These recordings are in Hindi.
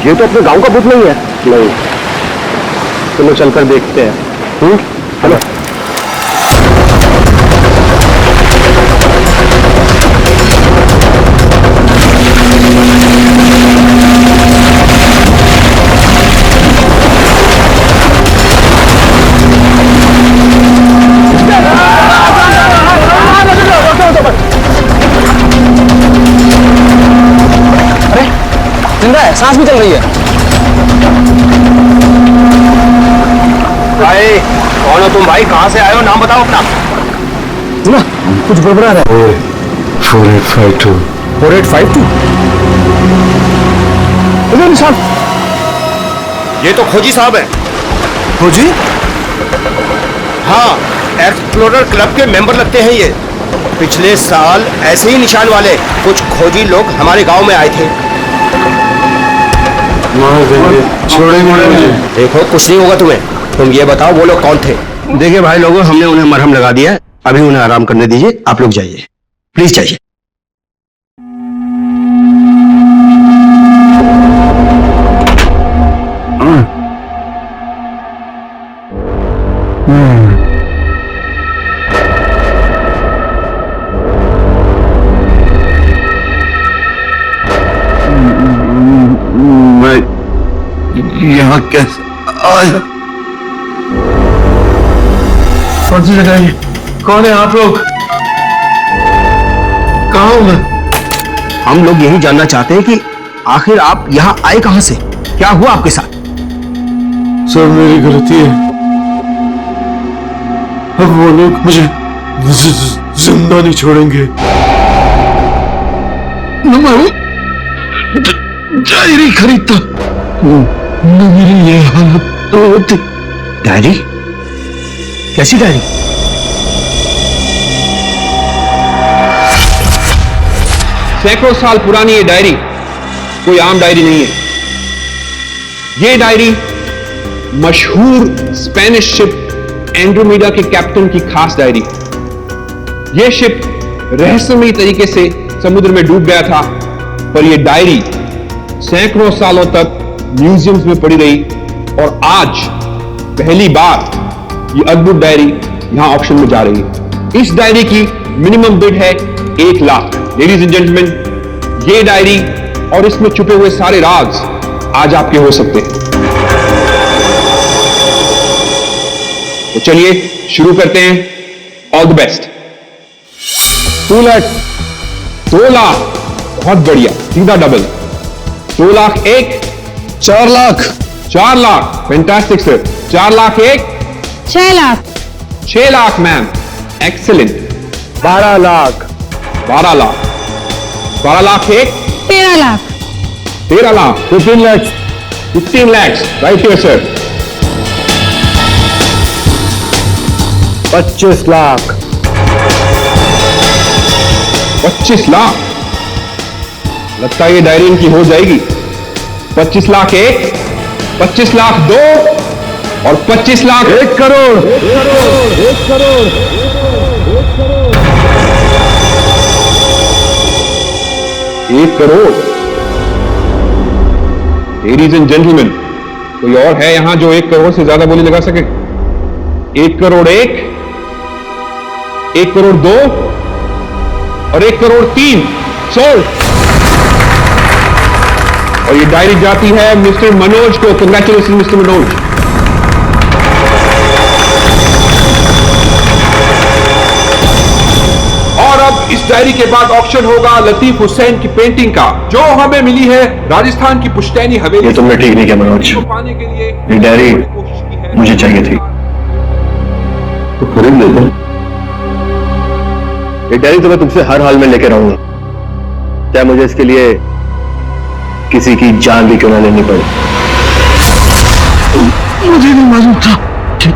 ये तो अपने गांव का भूत नहीं है। नहीं, चलो चलकर देखते हैं। चलो। अरे जिंदा है, सांस भी चल रही है। भाई कौन हो तुम? भाई कहाँ से आए हो? नाम बताओ अपना। सुना कुछ गड़बड़ा रहा है। 4852 4852 निशान। ये तो खोजी साहब है। खोजी? हाँ, एक्सप्लोरर क्लब के मेंबर लगते हैं ये। पिछले साल ऐसे ही निशान वाले कुछ खोजी लोग हमारे गांव में आए थे। मार देंगे, छोड़ेंगे मुझे। देखो कुछ नहीं होगा तुम्हें। तुम ये बताओ वो लोग कौन थे? देखिए भाई लोगों, हमने उन्हें मरहम लगा दिया है। अभी उन्हें आराम करने दीजिए। आप लोग जाइए, प्लीज जाइए। मैं यहाँ कैसे आया? कौन सी जगह है? कौन है आप लोग? कहाँ हूँ मैं? हम लोग यही जानना चाहते हैं कि आखिर आप यहाँ आए कहाँ से? क्या हुआ आपके साथ? सर मेरी गलती है। अब वो लोग मुझे जिंदा नहीं छोड़ेंगे। डायरी खरीदता न मेरी ये हालत होती। डायरी? कैसी डायरी? सैकड़ों साल पुरानी ये डायरी कोई आम डायरी नहीं है। ये डायरी मशहूर स्पेनिश शिप एंड्रोमेडा के कैप्टन की खास डायरी है। यह शिप रहस्यमयी तरीके से समुद्र में डूब गया था, पर यह डायरी सैकड़ों सालों तक म्यूजियम्स में पड़ी रही और आज पहली बार यह अद्भुत डायरी यहां ऑक्शन में जा रही है। इस डायरी की मिनिमम बिड है 1 लाख। लेडीज एंड जेंटलमैन, ये डायरी और इसमें छुपे हुए सारे राज आज आपके हो सकते हैं। तो चलिए शुरू करते हैं। All the best. 2 lakh. 2 lakh, बहुत बढ़िया, सीधा double. 2 lakh 1। 4 lakh. 4 lakh, fantastic sir. 4 lakh 1। 6 lakh. 6 lakh ma'am, excellent. 12 lakh. 12 lakh. 12 lakh 1। 13 lakh. 13 lakh. 15 lakh. 15 lakhs, right here sir। 25 lakh. 25 lakh, लगता है ये डायरी इनकी हो जाएगी। 25 लाख 1, 25 लाख 2 और 25 lakh 1 crore. 1 crore. 1 crore. Ladies and gentleman, कोई और है यहां जो 1 करोड़ से ज्यादा बोली लगा सके? 1 करोड़ 1, 1 करोड़ 2 और 1 करोड़ 3 सोल्ड। और ये डायरी जाती है मिस्टर मनोज को। Congratulation mister Manoj. और अब इस डायरी के बाद ऑक्शन होगा लतीफ हुसैन की पेंटिंग का, जो हमें मिली है राजस्थान की पुश्तैनी हवेली। ये तुमने ठीक नहीं किया मनोज। पाने के लिए ये डायरी कोशिश की है। मुझे चाहिए थी, तो खरीद लेते। ये डायरी तो मैं तुमसे हर हाल में लेके रहूंगा, चाहे मुझे इसके लिए किसी की जान भी क्यों ना लेनी पड़े। मुझे नहीं मालूम था कि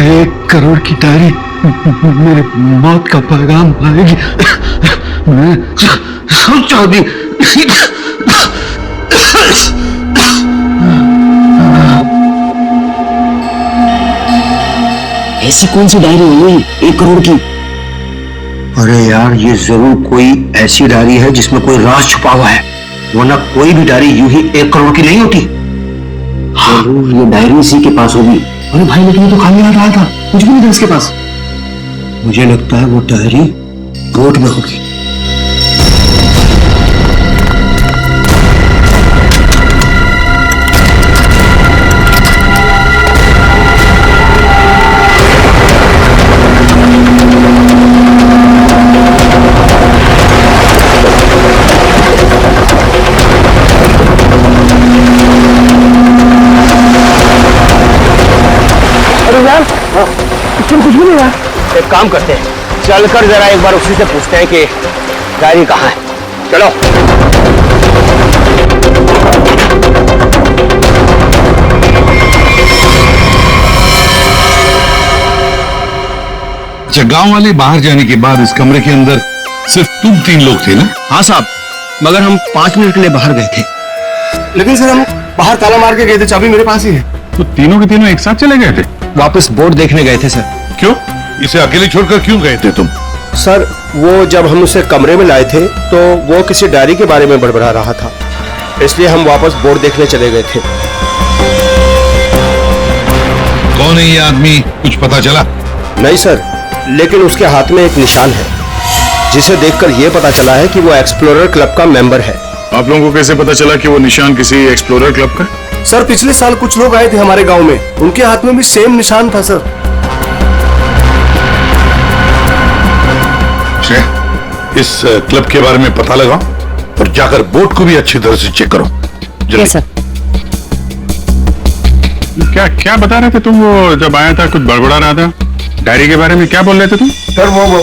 1 करोड़ की डायरी मेरे मौत का पैगाम लाएगी। मैं सोचा भी ऐसी कौन सी डायरी हुई 1 करोड़ की? अरे यार, ये जरूर कोई ऐसी डायरी है जिसमें कोई राज छुपा हुआ है। वरना कोई भी डायरी यूं ही 1 करोड़ की नहीं होती। जरूर ये डायरी इसी के पास होगी। अरे भाई लेकिन ये तो खाली हाथ आया था, कुछ भी नहीं था इसके पास। मुझे लगता है वो डायरी बोट में होगी। कुछ भी नहीं रहा। एक काम करते हैं, चलकर जरा एक बार उसी से पूछते हैं कि डायरी कहाँ है। चलो। अच्छा, गांव वाले बाहर जाने के बाद इस कमरे के अंदर सिर्फ तुम 3 लोग थे ना? हाँ साहब, मगर हम 5 मिनट के लिए बाहर गए थे। लेकिन सर हम बाहर ताला मार के गए थे, चाबी मेरे पास ही है। तो तीनों के तीनों एक साथ चले गए थे? वापस बोर्ड देखने गए थे सर। क्यों? इसे अकेले छोड़कर क्यों गए थे तुम? सर वो जब हम उसे कमरे में लाए थे तो वो किसी डायरी के बारे में बड़बड़ा रहा था, इसलिए हम वापस बोर्ड देखने चले गए थे। कौन है ये आदमी, कुछ पता चला? नहीं सर, लेकिन उसके हाथ में एक निशान है जिसे देखकर यह पता चला है कि वो एक्सप्लोरर क्लब का मेंबर है। आप लोगों को कैसे पता चला कि वो निशान किसी एक्सप्लोरर क्लब का? सर पिछले साल कुछ लोग आए थे हमारे गांव में, उनके हाथ में भी सेम निशान था सर। इस क्लब के बारे में पता लगाओ और जाकर बोट को भी अच्छी तरह से चेक करो। जल्दी। सर। क्या क्या बता रहे थे तुम? वो जब आया था कुछ बड़बड़ा रहा था, डायरी के बारे में क्या बोल रहे थे तुम? सर वो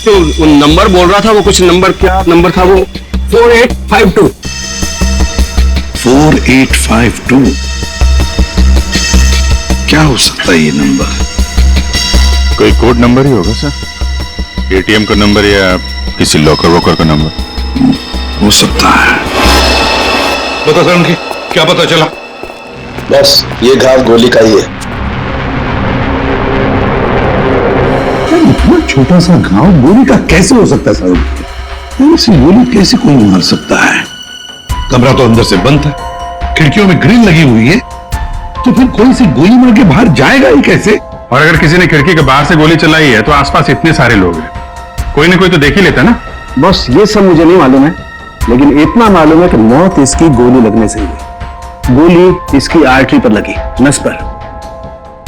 जो नंबर बोल रहा था, वो कुछ नंबर, क्या नंबर था वो? 4852। 4852 क्या हो सकता है ये नंबर? कोई कोड नंबर ही होगा सर, एटीएम का नंबर या किसी लॉकर वॉकर का नंबर हो सकता है। बता सर, उनकी क्या पता चला? बस ये घाव गोली का ही है। इतना छोटा सा गांव गोली का कैसे हो सकता है सर? ऐसी गोली कैसे कोई मार सकता है? कमरा तो अंदर से बंद था, खिड़कियों में ग्रिल लगी हुई है, तो फिर कोई सी गोली मार के बाहर जाएगा ही कैसे? और अगर किसी ने खिड़की के बाहर से गोली चलाई है तो आसपास इतने सारे लोग हैं, कोई ना कोई तो देख ही लेता ना। बस ये सब मुझे नहीं मालूम है, लेकिन इतना मालूम है कि मौत इसकी गोली लगने से हुई। गोली इसकी आर्टरी पर लगी, नस पर।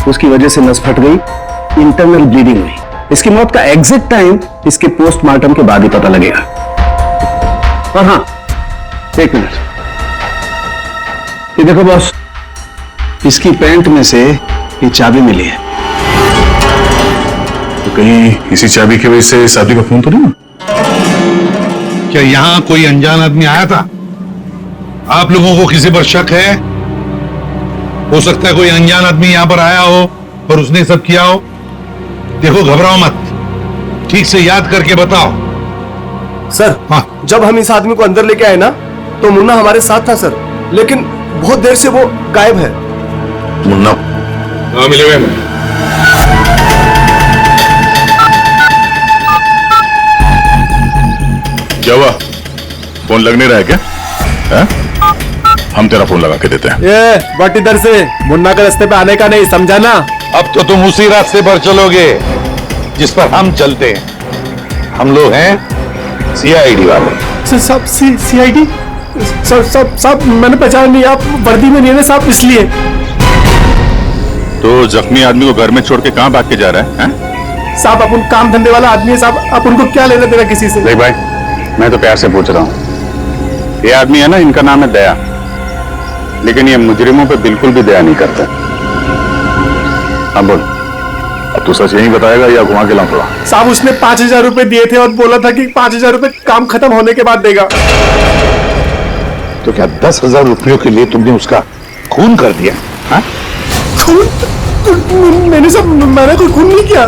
उसकी वजह से नस फट गई, इंटरनल ब्लीडिंग हुई। इसकी मौत का एग्जैक्ट टाइम इसके पोस्टमार्टम के बाद ही पता लगेगा। और हाँ, 1 मिनट, ये देखो बॉस, इसकी पैंट में से ये चाबी मिली है। तो कहीं इसी चाबी की वजह से शादी का फोन तो नहीं? क्या यहां कोई अनजान आदमी आया था? आप लोगों को किसी पर शक है? हो सकता है कोई अनजान आदमी यहां पर आया हो और उसने सब किया हो। देखो, घबराओ मत, ठीक से याद करके बताओ। सर हाँ। जब हम इस आदमी को अंदर लेके आए ना, तो मुन्ना हमारे साथ था सर, लेकिन बहुत देर से वो गायब है। मुन्ना? हाँ, मिले हुए हैं। क्या हुआ? फोन लग नहीं रहा है क्या? है? हम तेरा फोन लगा के देते हैं। ये बट इधर से मुन्ना के रास्ते पे आने का नहीं, समझा ना? अब तो तुम उसी रास्ते पर चलोगे जिस पर हम चलते हैं। हम लोग हैं सीआईडी वाले। सब सीआईडी? सब मैंने पहचान नहीं, आप वर्दी में नहीं है ना साहब, इसलिए। तो जख्मी आदमी को घर में छोड़ के कहां भाग के जा रहा है? साहब अपन काम धंधे वाला आदमी है साहब, आप उनको क्या लेना देना किसी से? देख भाई, मैं तो प्यार से पूछ रहा हूं, ये आदमी है ना, इनका नाम है दया, लेकिन ये मुजरिमों पे बिल्कुल भी दया नहीं करता। हाँ बोल, अब तू सच यही बताएगा या घुमा के लाऊंगा? साहब उसने 5000 रुपए दिए थे और बोला था कि 5000 रुपए काम खत्म होने के बाद देगा। तो क्या 10,000 रुपयों के लिए तुमने उसका खून कर दिया? हाँ? मैंने कोई खून नहीं किया,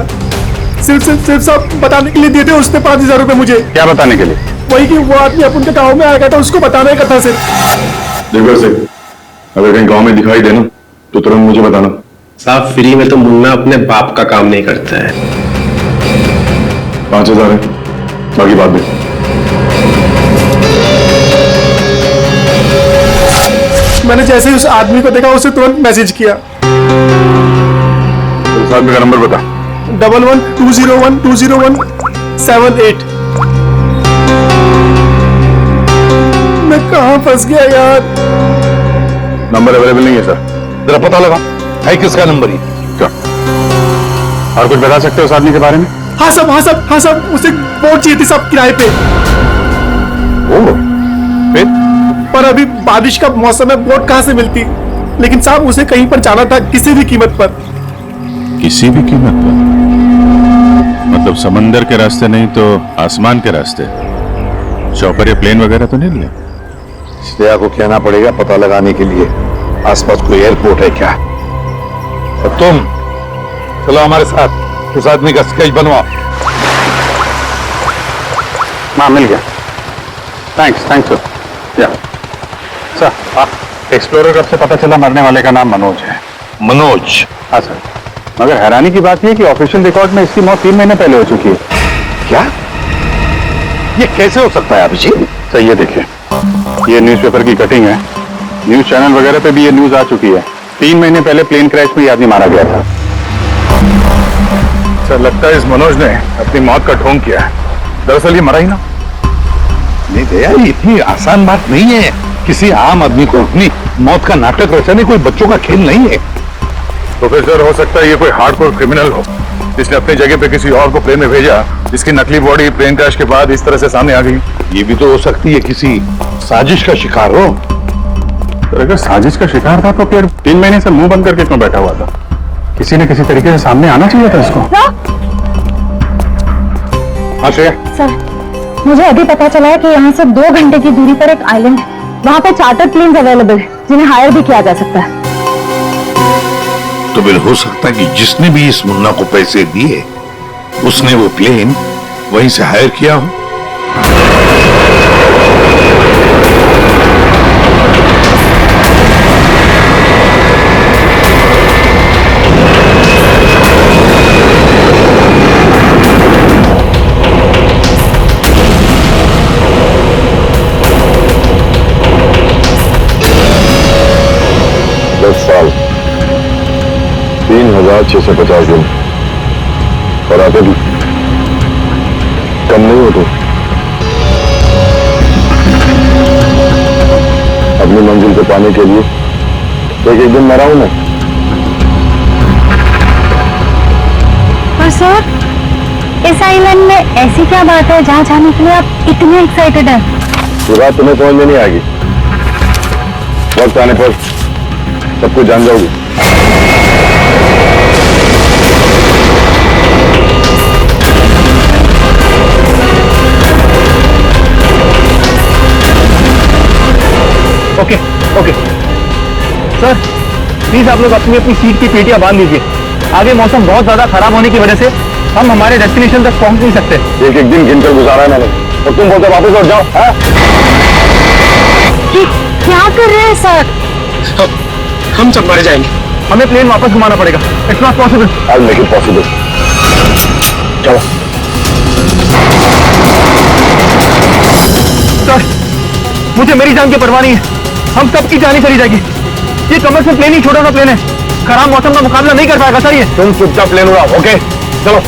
सिर्फ साहब बताने के लिए दिए थे उसने 5000 रुपए मुझे। क्या बताने के लिए? वही कि वो आदमी अपन के गाँव में आ गया था, उसको बताने का था सिर्फ। देखो से, अगर कहीं गांव में दिखाई देना तो तुरंत मुझे बताना। साहब फ्री में तो मुन्ना अपने बाप का काम नहीं करता है। 5,000 है, बाकी बात दे। मैंने जैसे ही उस आदमी को देखा उसे तुरंत मैसेज किया। उस आदमी का नंबर बता। 1120120178। मैं कहां फंस गया यार। नंबर अवेलेबल नहीं है सर। जरा पता लगा है किसका नंबर ही। क्या और कुछ बता सकते हो उस आदमी के बारे में? हाँ साहब, हाँ साहब, हाँ साहब, उसे बोट चाहिए थी साहब किराए पे। ओह, फिर? पर अभी बारिश का मौसम है, बोट कहां से मिलती। लेकिन साहब उसे कहीं पर जाना था किसी भी कीमत पर। किसी भी कीमत पर? मतलब समंदर के रास्ते नहीं तो आसमान के रास्ते? चौपर या प्लेन वगैरह तो नहीं लिया? श्रेया को कहना पड़ेगा पता लगाने के लिए आसपास कोई एयरपोर्ट है क्या। और तुम चलो हमारे साथ, उस आदमी का स्केच बनवाओ। हाँ, मिल गया। Thanks sir. या सर, आप एक्सप्लोरर कब से पता चला मरने वाले का नाम मनोज है? मनोज? हाँ सर, मगर हैरानी की बात यह है कि ऑफिशियल रिकॉर्ड में इसकी मौत 3 महीने पहले हो चुकी है। क्या ये कैसे हो सकता है अभिजीत? सर ये देखिए, ये न्यूज़पेपर की कटिंग है। न्यूज चैनल वगैरह पे भी ये न्यूज आ चुकी है। 3 महीने पहले प्लेन क्रैश में ये आदमी मारा गया था। सर लगता है इस मनोज ने अपनी मौत का ढोंग किया है। दरअसल ये मरा ही ना। नहीं दया, ये इतनी आसान बात नहीं है किसी आम आदमी को अपनी मौत का नाटक रचने। कोई बच्चों का खेल नहीं है। तो फिर सर हो सकता है ये कोई हार्डकोर क्रिमिनल हो जिसने अपनी जगह पे किसी और को प्लेन में भेजा, जिसकी नकली बॉडी प्लेन क्रैश के बाद इस तरह से सामने आ गई। ये भी तो हो सकती है किसी साजिश का शिकार हो। तो अगर साजिश का शिकार था तो फिर 3 महीने से मुंह बंद करके क्यों बैठा हुआ था? किसी न किसी तरीके से सामने आना चाहिए था इसको। हाँ श्रेया। सर, मुझे अभी पता चला है कि यहाँ से 2 घंटे की दूरी पर एक आइलैंड है। वहाँ पे चार्टर प्लेन्स अवेलेबल है जिन्हें हायर भी किया जा सकता है। तो बिल हो सकता है कि जिसने भी इस मुन्ना को पैसे दिए उसने वो प्लेन वहीं से हायर किया हो। साल 3650 दिन और आगे भी कम नहीं हो तो अपनी मंजिल को पाने के लिए एक दिन मरा हूं मैं। पर सर, इस आइलैंड में ऐसी क्या बात है जहाँ जाने के लिए आप इतने एक्साइटेड हैं? ये बात तुम्हें समझ में नहीं आएगी। वक्त आने पर सब कुछ जान जाओगी। ओके ओके सर, प्लीज आप लोग अपनी अपनी सीट की पेटियां बांध लीजिए। आगे मौसम बहुत ज्यादा खराब होने की वजह से हम हमारे डेस्टिनेशन तक पहुंच नहीं सकते। एक एक दिन गिनकर गुजारा है मैंने और तुम बोलते वापस लौट जाओ। क्या कर रहे हैं सर? हम सब मर जाएंगे। हमें प्लेन वापस घुमाना पड़ेगा। It's not possible. I make it possible. चलो सर, मुझे मेरी जान की परवाह नहीं है। हम सबकी जान ही चली जाएगी। ये कमर्शियल प्लेन ही छोटा सा प्लेन है, खराब मौसम का मुकाबला नहीं कर पाएगा सर। ये तुम चुपचाप प्लेन उड़ाओ। ओके चलो।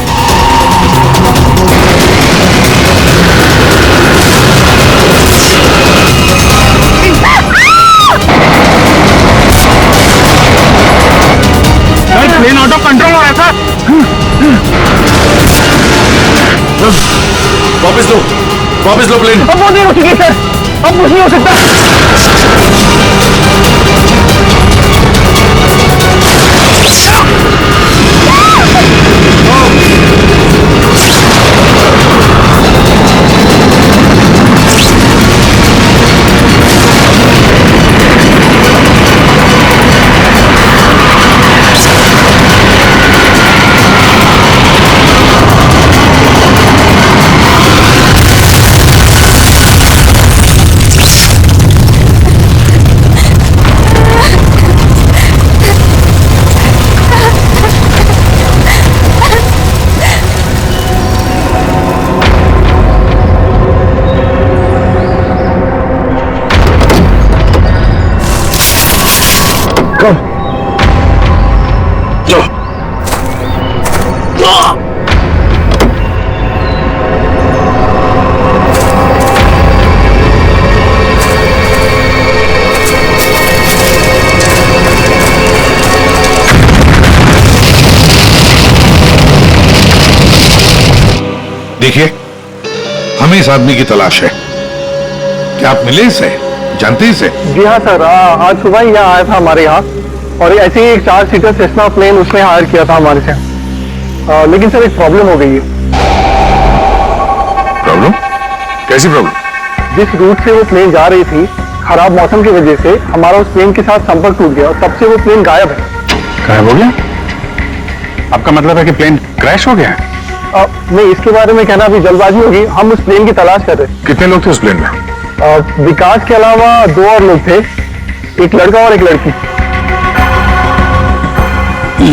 प्लेन आउट ऑफ कंट्रोल हो रहा था। वापस लो प्लेन। अब वो नहीं हो सके सर, अब कुछ नहीं हो सकता। देखिए, हमें इस आदमी की तलाश है। क्या आप मिले इसे? जानते हैं इसे? जी हाँ सर, आज सुबह ही यहाँ आया था हमारे यहाँ, और ऐसे ही एक 4 सीटर सेस्ना प्लेन उसने हायर किया था हमारे से। लेकिन सर एक प्रॉब्लम हो गई है। प्रॉब्लम? कैसी प्रॉब्लम? जिस रूट से वो प्लेन जा रही थी, खराब मौसम की वजह से हमारा उस प्लेन के साथ संपर्क टूट गया और तब से वो प्लेन गायब है। गायब हो गया? आपका मतलब है कि प्लेन क्रैश हो गया है? नहीं, इसके बारे में कहना अभी जल्दबाजी होगी। हम उस प्लेन की तलाश कर रहे हैं। कितने लोग थे उस प्लेन में? विकास के अलावा 2 और लोग थे, एक लड़का और एक लड़की।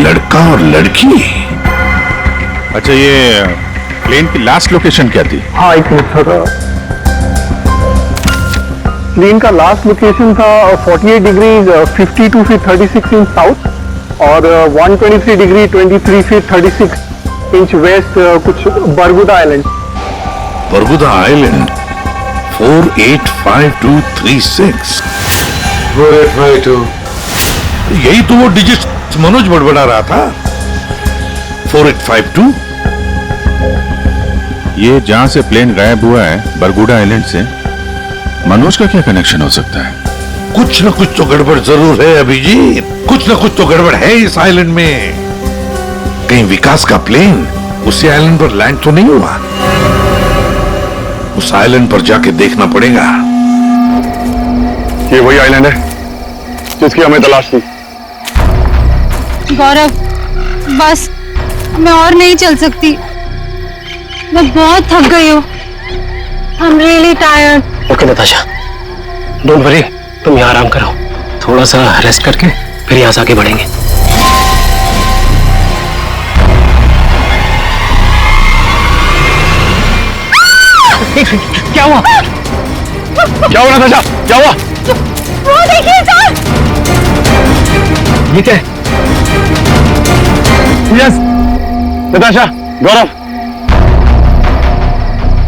लड़का और लड़की? अच्छा, ये प्लेन की लास्ट लोकेशन क्या थी? हाँ, एक मिनट सर। प्लेन का लास्ट लोकेशन था 48 डिग्री 52 फीट 36 इंच साउथ और 123 डिग्री 23 फीट 36 इंच वेस्ट, कुछ बरगुदा आइलैंड। बरगुदा आइलैंड 485236। 4852। यही तो वो डिजिट मनोज बड़बड़ा रहा था। 4852। ये जहां से प्लेन गायब हुआ है, बरगुडा आइलैंड से, मनोज का क्या कनेक्शन हो सकता है? कुछ न कुछ तो गड़बड़ जरूर है अभिजीत, कुछ न कुछ तो गड़बड़ है इस आइलैंड में। कहीं विकास का प्लेन उसी आइलैंड पर लैंड तो नहीं हुआ? उस आइलैंड पर जाके देखना पड़ेगा। ये वही आइलैंड है जिसकी हमें तलाश थी। गौरव, बस मैं और नहीं चल सकती, मैं बहुत थक गई हूँ। I'm really tired. Okay Natasha, don't worry, तुम यहाँ आराम करो, थोड़ा सा रेस्ट करके फिर यहाँ से आगे बढ़ेंगे। क्या हुआ? क्या हुआ नताशा? क्या हुआ? वो देखिए सर। ये क्या है? यस नताशा, गौरव,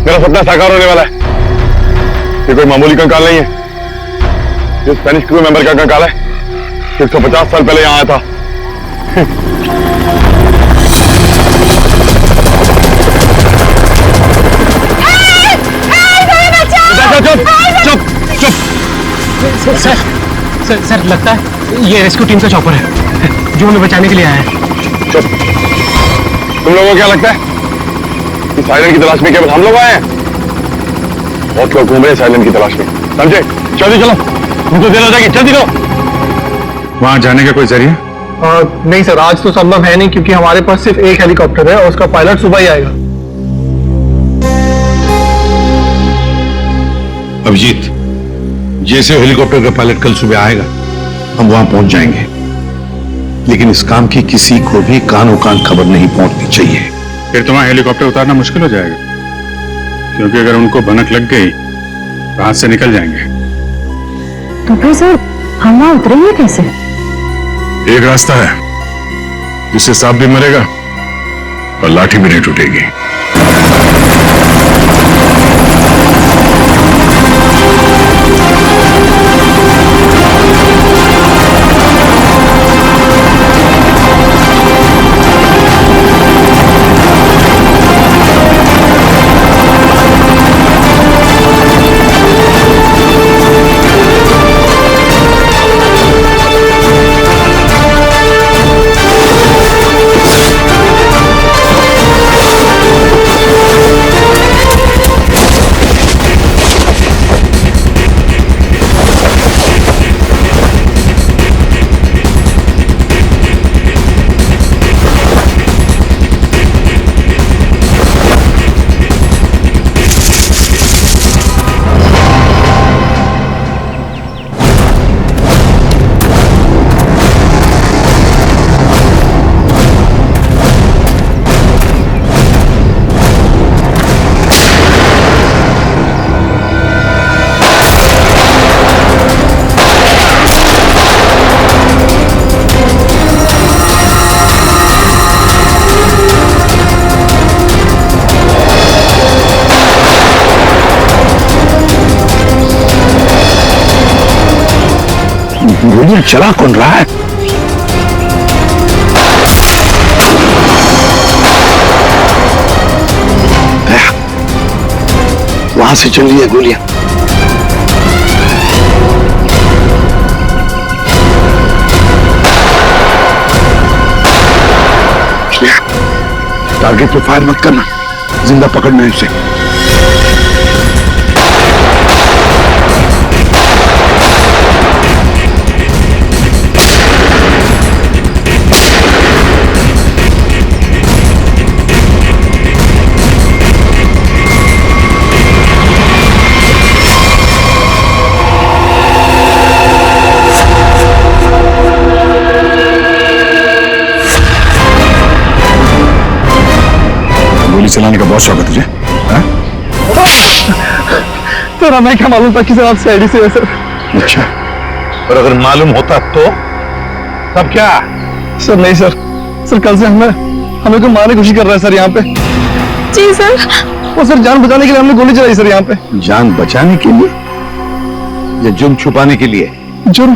मेरा सपना साकार होने वाला है। ये कोई मामूली कंकाल नहीं है, ये स्पेनिश क्रू मेंबर का कंकाल है। 150 साल पहले यहाँ आया था। चुप चुप चुप। सर लगता है ये रेस्क्यू टीम का चॉपर है जो उन्हें बचाने के लिए आया है। चुप। तुम लोगों को क्या लगता है इस आइलैंड की तलाश में केवल हम लोग आए हैं? बहुत लोग घूम रहे हैं इस आइलैंड की तलाश में, समझे? जल्दी चलो, तुमको देर हो जाएगी, जल्दी करो। वहां जाने का कोई जरिया? नहीं सर, आज तो संभव है नहीं क्योंकि हमारे पास सिर्फ एक हेलीकॉप्टर है और उसका पायलट सुबह ही आएगा। अभिजीत, जैसे हेलीकॉप्टर का पायलट कल सुबह आएगा हम वहां पहुंच जाएंगे, लेकिन इस काम की किसी को भी कानो कान खबर नहीं पहुंचनी चाहिए। फिर तुम्हारा हेलीकॉप्टर उतारना मुश्किल हो जाएगा, क्योंकि अगर उनको भनक लग गई तो हाथ से निकल जाएंगे। तो फिर सर हम वहां उतरेंगे कैसे? एक रास्ता है जिससे सांप भी मरेगा और लाठी भी नहीं टूटेगी। लेकिन चला कौन रहा है? वहां से चल रही है गोलियां। टारगेट पे फायर मत करना, जिंदा पकड़ना है उसे। गोली चलाने का बहुत शौक है तुझे? हाँ? सर हमें क्या मालूम था कि सर आप सीआईडी से है सर। अच्छा, और अगर मालूम होता तो तब क्या? सर नहीं सर, सर कल से हमें को मारने की कोशिश कर रहा है सर यहाँ पे। जी सर। वो सर जान बचाने के लिए हमने गोली चलाई सर यहाँ पे। जान बचाने के लिए या जुर्म छुपाने के लिए? जुर्म?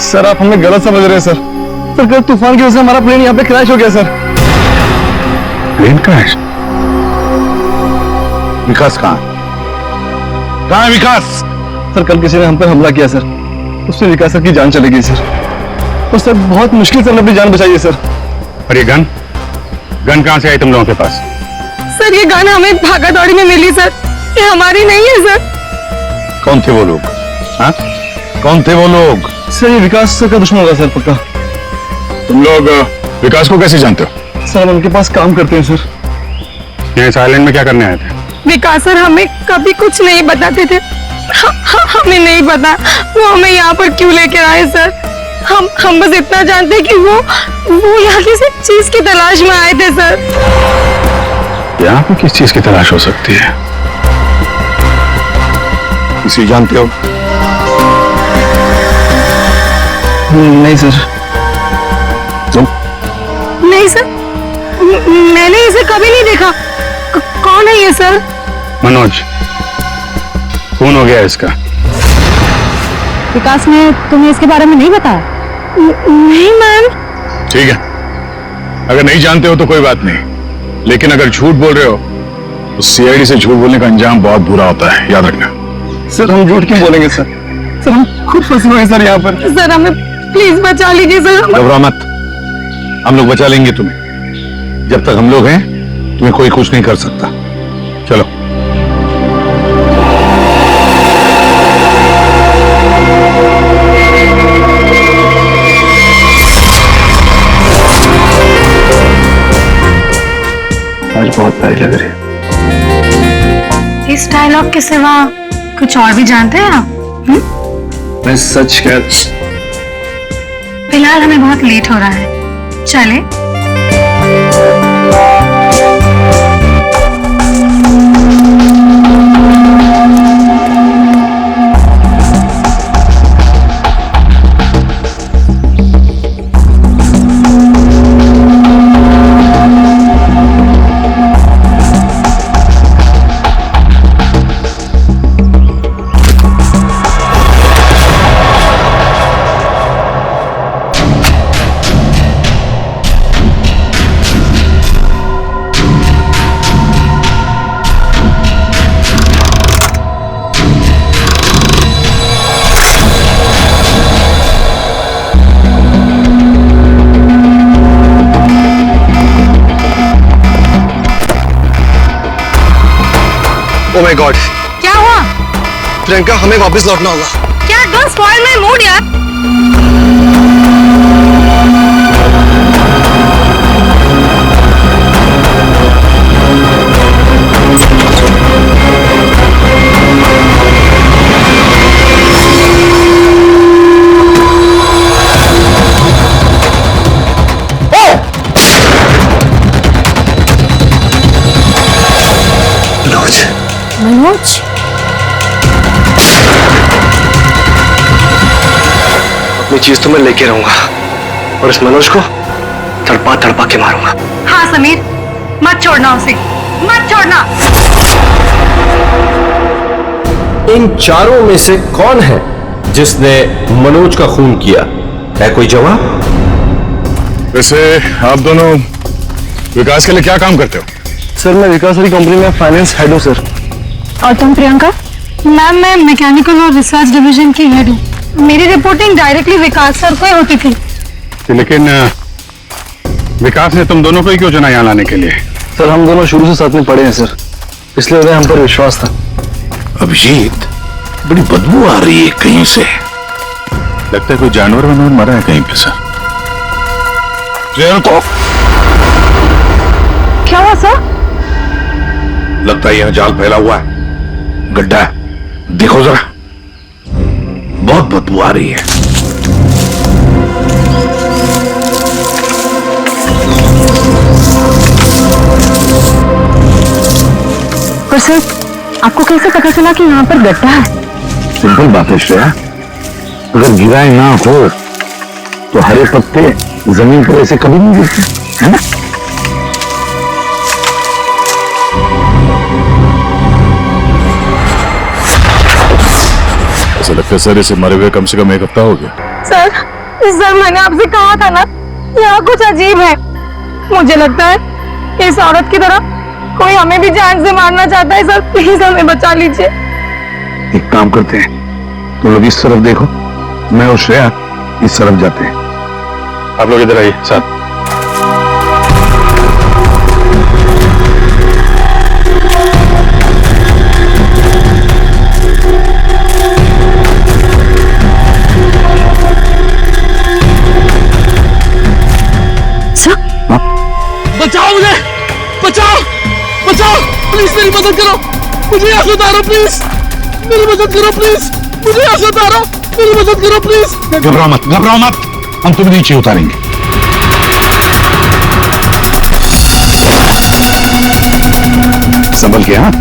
सर आप हमें गलत समझ रहे हैं सर। सर कल तूफान की वजह से हमारा प्लेन यहाँ पे क्रैश हो गया सर। Plane crash? विकास कहाँ है विकास? सर कल किसी ने हम पर हमला किया सर, उससे विकास सर की जान चली गई सर। और सर बहुत मुश्किल से हमने अपनी जान बचाई है सर। और ये गन कहां से आई तुम लोगों के पास? सर ये गन हमें भागा दौड़ी में मिली सर, ये हमारी नहीं है सर। कौन थे वो लोग? हाँ, कौन थे वो लोग? सर ये विकास सर का दुश्मन होगा सर पक्का। तुम लोग विकास को कैसे जानते हो? सर हम उनके पास काम करते हैं सर। ये इस आइलैंड में क्या करने आए थे? विकास सर हमें कभी कुछ नहीं बताते थे, हमें नहीं पता वो हमें यहाँ पर क्यों लेकर आए सर। हम बस इतना जानते हैं कि वो यहाँ किसी चीज की तलाश में आए थे सर। यहाँ पे किस चीज की तलाश हो सकती है? किसी जानते हो? नहीं सर। तुम? नहीं सर, मैंने इसे कभी नहीं देखा। कौन है ये सर? मनोज, खून हो गया इसका। विकास ने तुम्हें इसके बारे में नहीं बताया? नहीं मैम। ठीक है, अगर नहीं जानते हो तो कोई बात नहीं, लेकिन अगर झूठ बोल रहे हो तो सीआईडी से झूठ बोलने का अंजाम बहुत बुरा होता है, याद रखना। सर हम झूठ क्यों बोलेंगे सर? सर हम खुद फंसे हुए हैं सर यहाँ पर। सर हमें प्लीज बचा लीजिए सर। घबरा मत, हम लोग बचा लेंगे तुम्हें। जब तक हम लोग हैं तुम्हें कोई कुछ नहीं कर सकता। चलो। आज बहुत प्यारी लग रही है। इस डायलॉग के सिवा कुछ और भी जानते हैं आप? मैं सच कह, फिलहाल हमें बहुत लेट हो रहा है, चले? ओह माय गॉड, क्या हुआ? प्रियंका हमें वापस लौटना होगा। क्या डोंट स्पॉइल माय मूड यार। मनोज, अपनी चीज तो मैं लेके रहूंगा और इस मनोज को तड़पा तड़पा के मारूंगा। हाँ समीर, मत छोड़ना उसे, मत छोड़ना। इन चारों में से कौन है जिसने मनोज का खून किया, है कोई जवाब? वैसे आप दोनों विकास के लिए क्या काम करते हो? सर मैं विकास वाली कंपनी में फाइनेंस हेड हूँ सर। और तुम प्रियंका? मैम मैं मैकेनिकल और रिसर्च डिवीजन की हेड हूँ। मेरी रिपोर्टिंग डायरेक्टली विकास सर को ही होती थी। लेकिन विकास ने तुम दोनों को ही क्यों चुना यहाँ लाने के लिए? सर हम दोनों शुरू से साथ में पढ़े हैं सर, इसलिए उन्हें हम पर विश्वास था। अभिजीत, बड़ी बदबू आ रही है कहीं से। लगता है कोई जानवर वानवर मरा है कहीं पे सर। तो क्या हुआ सर? लगता है यहाँ जाल फैला हुआ है, गड्ढा है, देखो जरा, बहुत बदबू आ रही है। पर सर आपको कैसे पता चला कि यहाँ पर गड्ढा है? सिंपल बात है श्रेया, अगर गिराए ना हो तो हरे पत्ते जमीन पर ऐसे कभी नहीं गिरते, है ना? ऐसा लगता है सर इसे मरे हुए कम से कम 1 हफ्ता हो गया। सर मैंने आपसे कहा था ना, यहाँ कुछ अजीब है। मुझे लगता है इस औरत की तरह कोई हमें भी जान से मारना चाहता है। सर प्लीज हमें बचा लीजिए। एक काम करते हैं, तुम लोग इस तरफ देखो, मैं और श्रेया इस तरफ जाते हैं। आप लोग इधर आइए साथ। बचाओ मुझे, बचाओ, बचाओ, प्लीज मेरी मदद करो, मुझे यहाँ से उतारो प्लीज, मेरी मदद करो प्लीज, मुझे यहाँ से उतारो, मेरी मदद करो प्लीज। घबराओ मत, घबराओ मत, हम तुम्हें नीचे उतारेंगे। संभल के, हाँ?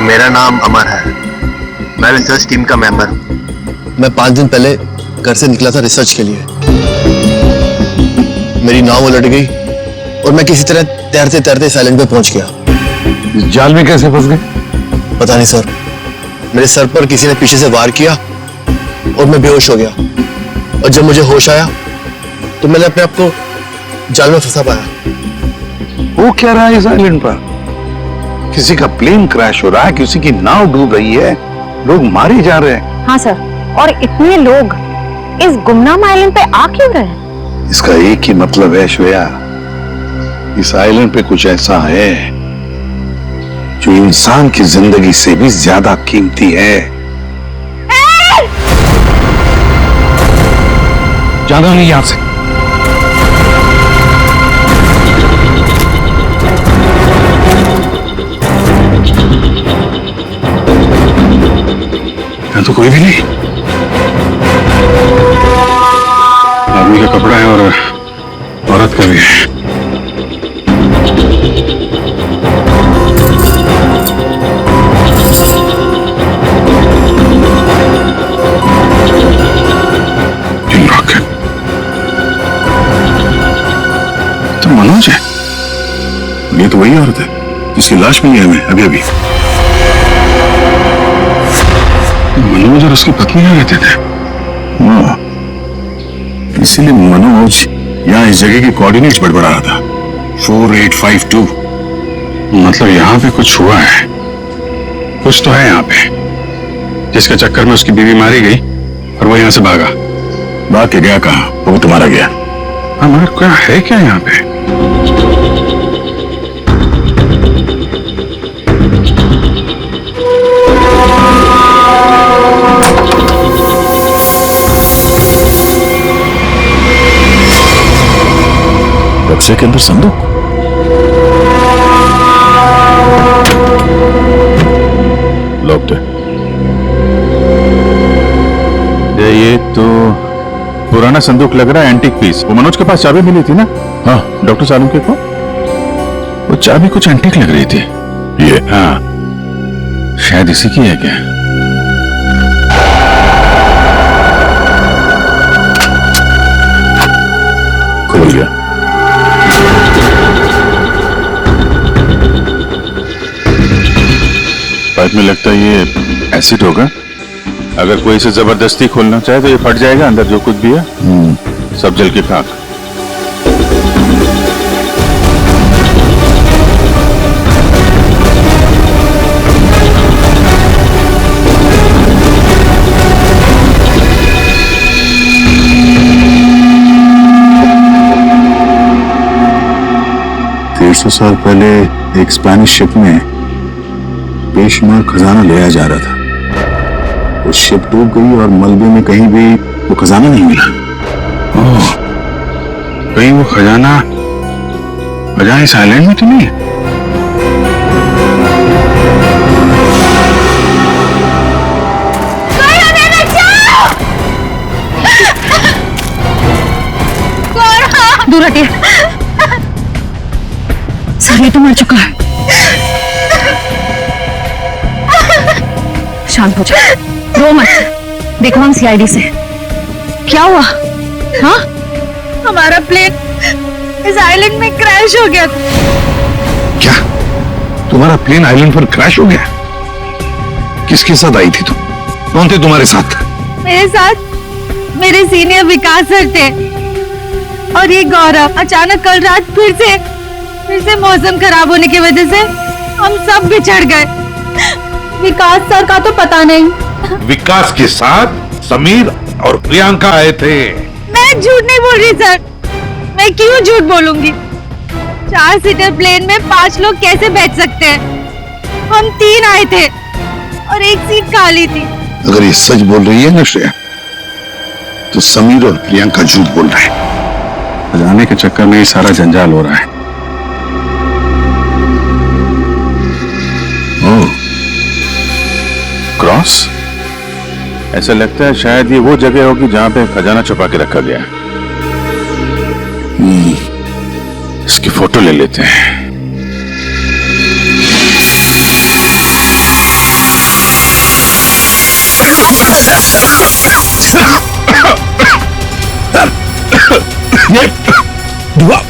मेरा नाम अमर है, मैं रिसर्च टीम का मेंबर हूँ। मैं 5 दिन पहले घर से निकला था रिसर्च के लिए। मेरी नाव उलट गई और मैं किसी तरह तैरते तैरते इस आइलैंड पे पहुंच गया। इस जाल में कैसे फंस गए? पता नहीं सर, मेरे सर पर किसी ने पीछे से वार किया और मैं बेहोश हो गया। और जब मुझे होश आया तो मैंने अपने आप को जाल में फंसा पाया। वो क्या रहा है इस आइलैंड पर? किसी का प्लेन क्रैश हो रहा है, किसी की नाव डूब रही है, लोग मारे जा रहे हैं। हाँ सर, और इतने लोग इस गुमनाम आइलैंड पे आ क्यों रहे हैं? इसका एक ही मतलब है श्रेया, इस आइलैंड पे कुछ ऐसा है जो इंसान की जिंदगी से भी ज्यादा कीमती है। जाना नहीं यहां से। यहाँ तो कोई भी नहीं। आदमी का कपड़ा है और औरत का भी है। तो मनोज है, ये तो वही औरत है जिसकी लाश मिली हमें अभी अभी। मनोज और उसकी पत्नी यहाँ रहते थे। हाँ, इसीलिए मनोज यहाँ इस जगह की कोऑर्डिनेट्स बड़बड़ा रहा था। 4852 मतलब यहाँ पे कुछ हुआ है, कुछ तो है यहाँ पे, जिसके चक्कर में उसकी बीवी मारी गई और वो यहाँ से भागा। भाग के गया कहाँ? वो तुम्हारा गया। हाँ, मगर क्या है क्या यहाँ पे? बक्से के अंदर संदूक। लॉक्ड है। ये तो पुराना संदूक लग रहा है, एंटीक पीस। वो मनोज के पास चाबी मिली थी ना? हाँ, डॉक्टर सालुंके को वो चाबी कुछ एंटीक लग रही थी। ये हाँ, शायद इसी की है क्या? खुल गया। पाइप में लगता है ये एसिड होगा। अगर कोई इसे जबरदस्ती खोलना चाहे तो ये फट जाएगा। अंदर जो कुछ भी है सब जल के खाक। सौ साल पहले एक स्पेनिश शिप में बेशुमार खजाना ले आया जा रहा था। वो शिप डूब गई और मलबे में कहीं भी वो खजाना नहीं मिला। ओह, कहीं वो खजाना इस आइलैंड में तो नहीं है? दूर हटिए। सर ये तो मर चुका है। शांत हो जाओ, रो मत। देखो हम सीआईडी से। क्या हुआ? हाँ, हमारा प्लेन इस आइलैंड में क्रैश हो गया। क्या तुम्हारा प्लेन आइलैंड पर क्रैश हो गया? किसके साथ आई थी तुम? कौन थे तुम्हारे साथ? मेरे साथ मेरे सीनियर विकास सर थे और ये गौरव। अचानक कल रात फिर से मौसम खराब होने की वजह से हम सब बिछड़ गए। विकास सर का तो पता नहीं। विकास के साथ समीर और प्रियंका आए थे। मैं झूठ नहीं बोल रही सर। मैं क्यों झूठ बोलूंगी? 4 सीटर प्लेन में 5 लोग कैसे बैठ सकते हैं? हम 3 आए थे और एक सीट खाली थी। अगर ये सच बोल रही है ना श्रेया, तो समीर और प्रियंका झूठ बोल रहे हैं। जाने के चक्कर में ये सारा जंजाल हो रहा है। क्रॉस? ऐसा लगता है शायद ये वो जगह होगी जहां पे खजाना छुपा के रखा गया। इसकी फोटो ले लेते हैं। ये धुआं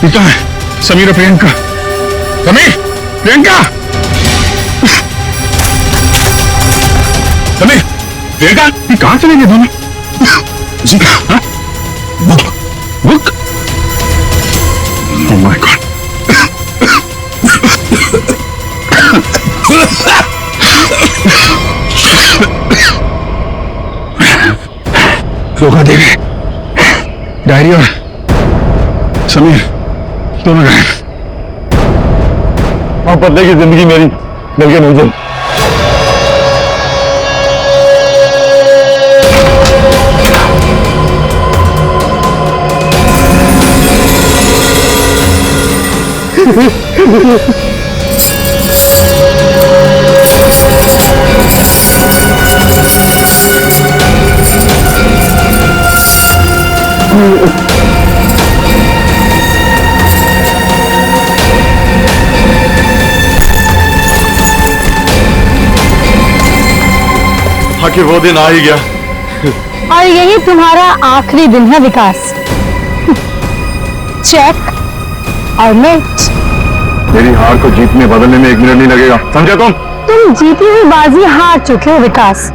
ये क्या है? समीर और प्रियंका। समीर, प्रियंका, समीर, प्रियंका, ये कहां चले गए दोनों? जी हाँ? बुक? Oh my God. धोखा दे गए। डायरी और समीर दोनों गायब। और बदले की जिंदगी मेरी मिल गई मुझे। आखिर वो दिन आ ही गया। और यही तुम्हारा आखिरी दिन है विकास। चेक और नेट। मेरी हार को जीतने बदलने में 1 मिनट नहीं लगेगा, समझा तुम? तुम जीती हुई बाजी हार चुके हो विकास।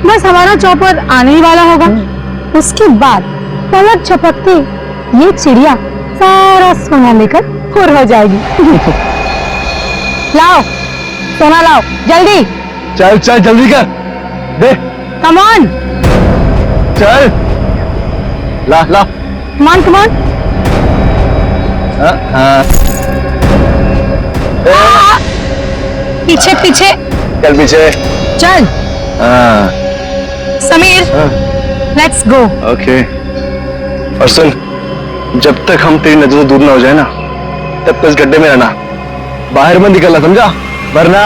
बस हमारा चॉपर आने ही वाला होगा, उसके बाद पलक झपकते ये चिड़िया सारा सोना लेकर फुर हो जाएगी। लाओ सोना लाओ जल्दी। चल चल जल्दी कर दे। कम ऑन चल ला ला। Come on. हाँ पीछे पीछे चल पीछे। चल। हाँ समीर लेट्स गो। ओके। और सुन, जब तक हम तेरी नजर से दूर ना हो जाए ना, तब तक इस गड्ढे में रहना, बाहर मत निकलना, समझा? वरना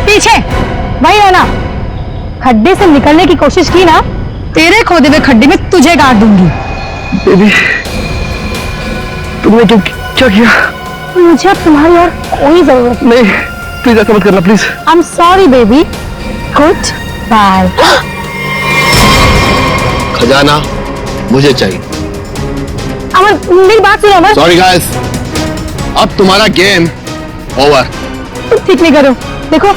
पीछे वही रहना। खड्डे से निकलने की कोशिश की ना, तेरे खोदे हुए खड्डे में तुझे गाड़ दूंगी। बेबी तुमने क्या किया? मुझे अब तुम्हारी और कोई जरूरत नहीं, प्लीज ऐसा मत करना please. I am sorry baby. Goodbye. खजाना मुझे चाहिए। अमर मेरी बात सुनो अमर। सॉरी गाइस, अब तुम्हारा गेम ओवर। तुम ठीक नहीं करो, देखो।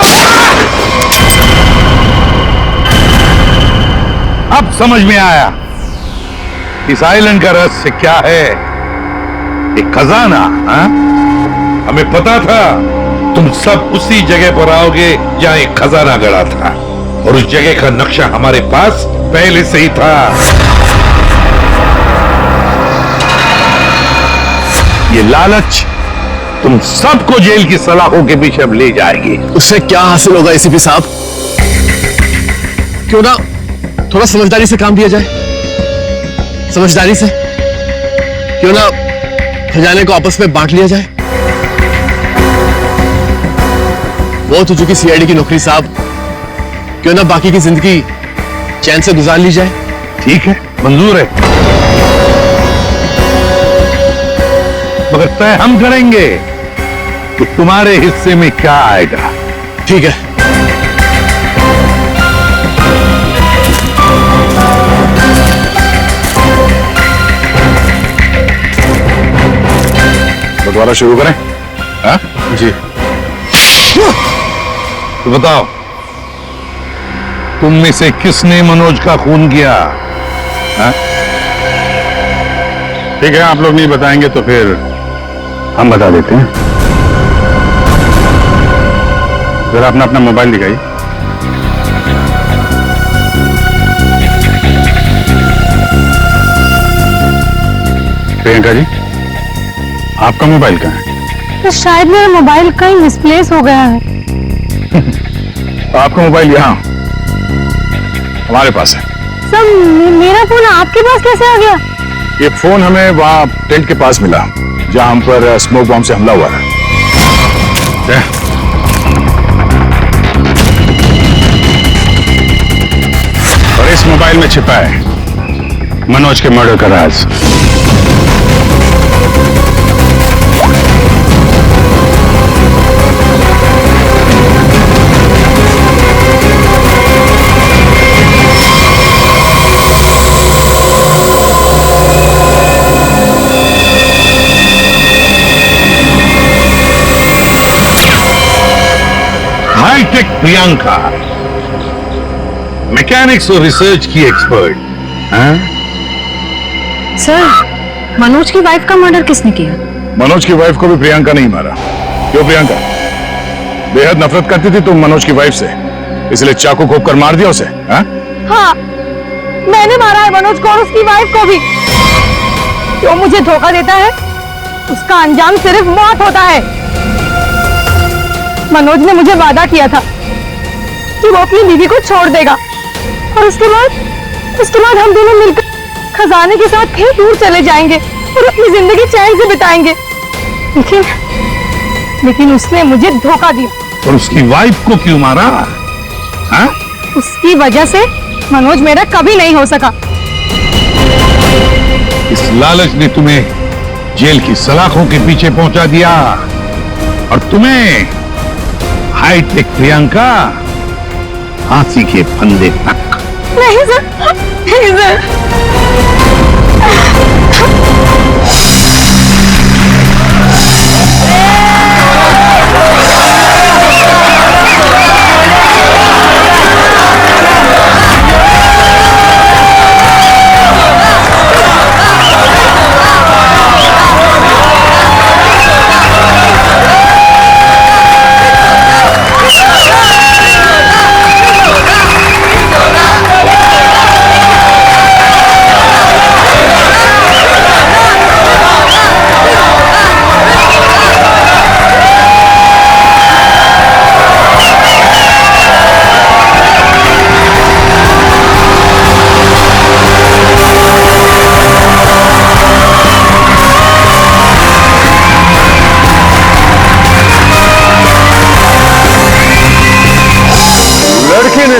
अब समझ में आया इस आइलैंड का रहस्य क्या है। एक खजाना। हाँ? हमें पता था तुम सब उसी जगह पर आओगे जहां एक खजाना गड़ा था, और उस जगह का नक्शा हमारे पास पहले से ही था। ये लालच तुम सबको जेल की सलाखों के पीछे अब ले जाएगी। उससे क्या हासिल होगा एसीपी साहब? क्यों ना थोड़ा समझदारी से काम लिया जाए। समझदारी से क्यों ना खजाने को आपस में बांट लिया जाए। वो तो चुकी सीआईडी की नौकरी साहब, क्यों ना बाकी की जिंदगी चैन से गुजार ली जाए। ठीक है, मंजूर है, मगर तय हम करेंगे कि तुम्हारे हिस्से में क्या आएगा। ठीक है। तो दोबारा शुरू करें? हाँ? जी। तो बताओ, तुम में से किसने मनोज का खून किया? हाँ? ठीक है, आप लोग नहीं बताएंगे तो फिर हम बता देते हैं। जरा अपना अपना मोबाइल दिखाइए। प्रियंका जी, आपका मोबाइल कहाँ है? तो शायद मेरा मोबाइल कहीं मिसप्लेस हो गया है। आपका मोबाइल यहाँ हमारे पास है। सर मेरा फोन आपके पास कैसे आ गया? ये फोन हमें वहां टेंट के पास मिला जहां हम पर स्मोक बॉम्ब से हमला हुआ था। और इस मोबाइल में छिपा है मनोज के मर्डर का राज। हाईटेक प्रियंका, मैकेनिक्स और रिसर्च की एक्सपर्ट। हाँ? सर मनोज की वाइफ का मर्डर किसने किया? मनोज की वाइफ को भी प्रियंका नहीं मारा। क्यों प्रियंका? बेहद नफरत करती थी तुम मनोज की वाइफ से, इसलिए चाकू घोंप कर मार दिया उसे। हाँ? हाँ मैंने मारा है मनोज को और उसकी वाइफ को भी। जो मुझे धोखा देता है उसका अंजाम सिर्फ मौत होता है। मनोज ने मुझे वादा किया था कि वो अपनी बीवी को छोड़ देगा, और उसके बाद हम दोनों मिलकर खजाने के साथ कहीं दूर चले जाएंगे और अपनी जिंदगी चैन से बिताएंगे। लेकिन उसने मुझे धोखा दिया। और उसकी वाइफ को क्यों मारा? हाँ? उसकी वजह से मनोज मेरा कभी नहीं हो सका। इस लालच ने तुम्हें जेल की सलाखों के पीछे पहुंचा दिया, और तुम्हें हाईटेक प्रियंका फांसी के फंदे तक। नहीं सर, नहीं सर।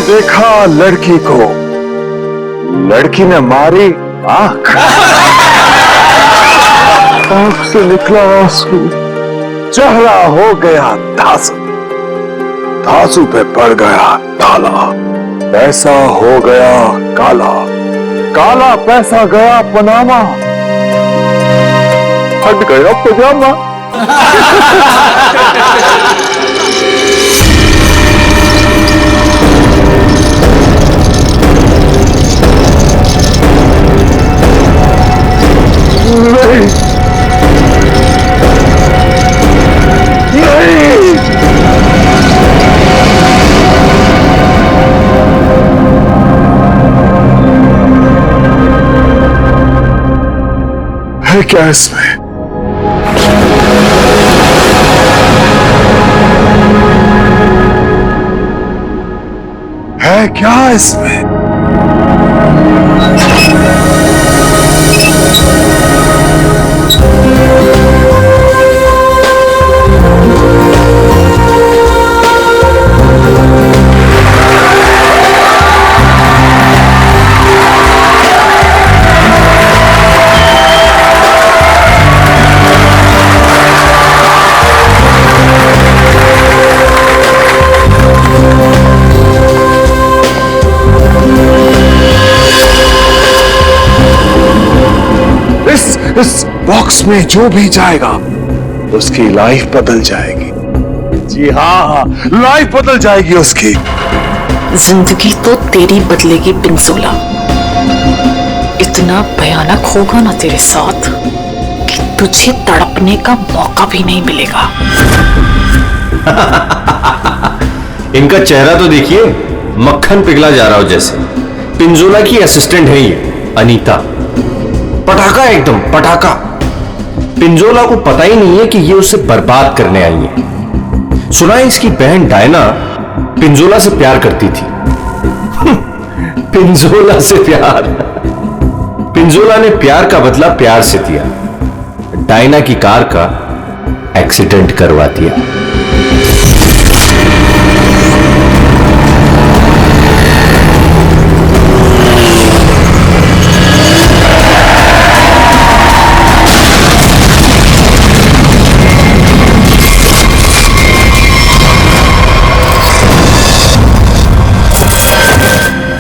देखा लड़की को, लड़की ने मारी आंख, आंख से निकला आंसू, चेहरा हो गया धांसू, धांसू पे पड़ गया ताला, पैसा हो गया काला, काला पैसा गया पनामा, फट गया पजामा। नहीं, नहीं, है क्या इसमें? है क्या इसमें? इस बॉक्स में जो भी जाएगा उसकी लाइफ बदल जाएगी। जी हाँ, लाइफ बदल जाएगी उसकी। जिंदगी तो तेरी बदलेगी पिंजोला। इतना भयानक होगा ना तेरे साथ कि तुझे तड़पने का मौका भी नहीं मिलेगा। इनका चेहरा तो देखिए, मक्खन पिघला जा रहा हो जैसे। पिंजोला की असिस्टेंट है ये अनीता, पटाखा एकदम पटाखा। पिंजोला को पता ही नहीं है कि ये उसे बर्बाद करने आई है। सुना है इसकी बहन डायना पिंजोला से प्यार करती थी। पिंजोला से प्यार। पिंजोला ने प्यार का बदला प्यार से दिया, डायना की कार का एक्सीडेंट करवा दिया।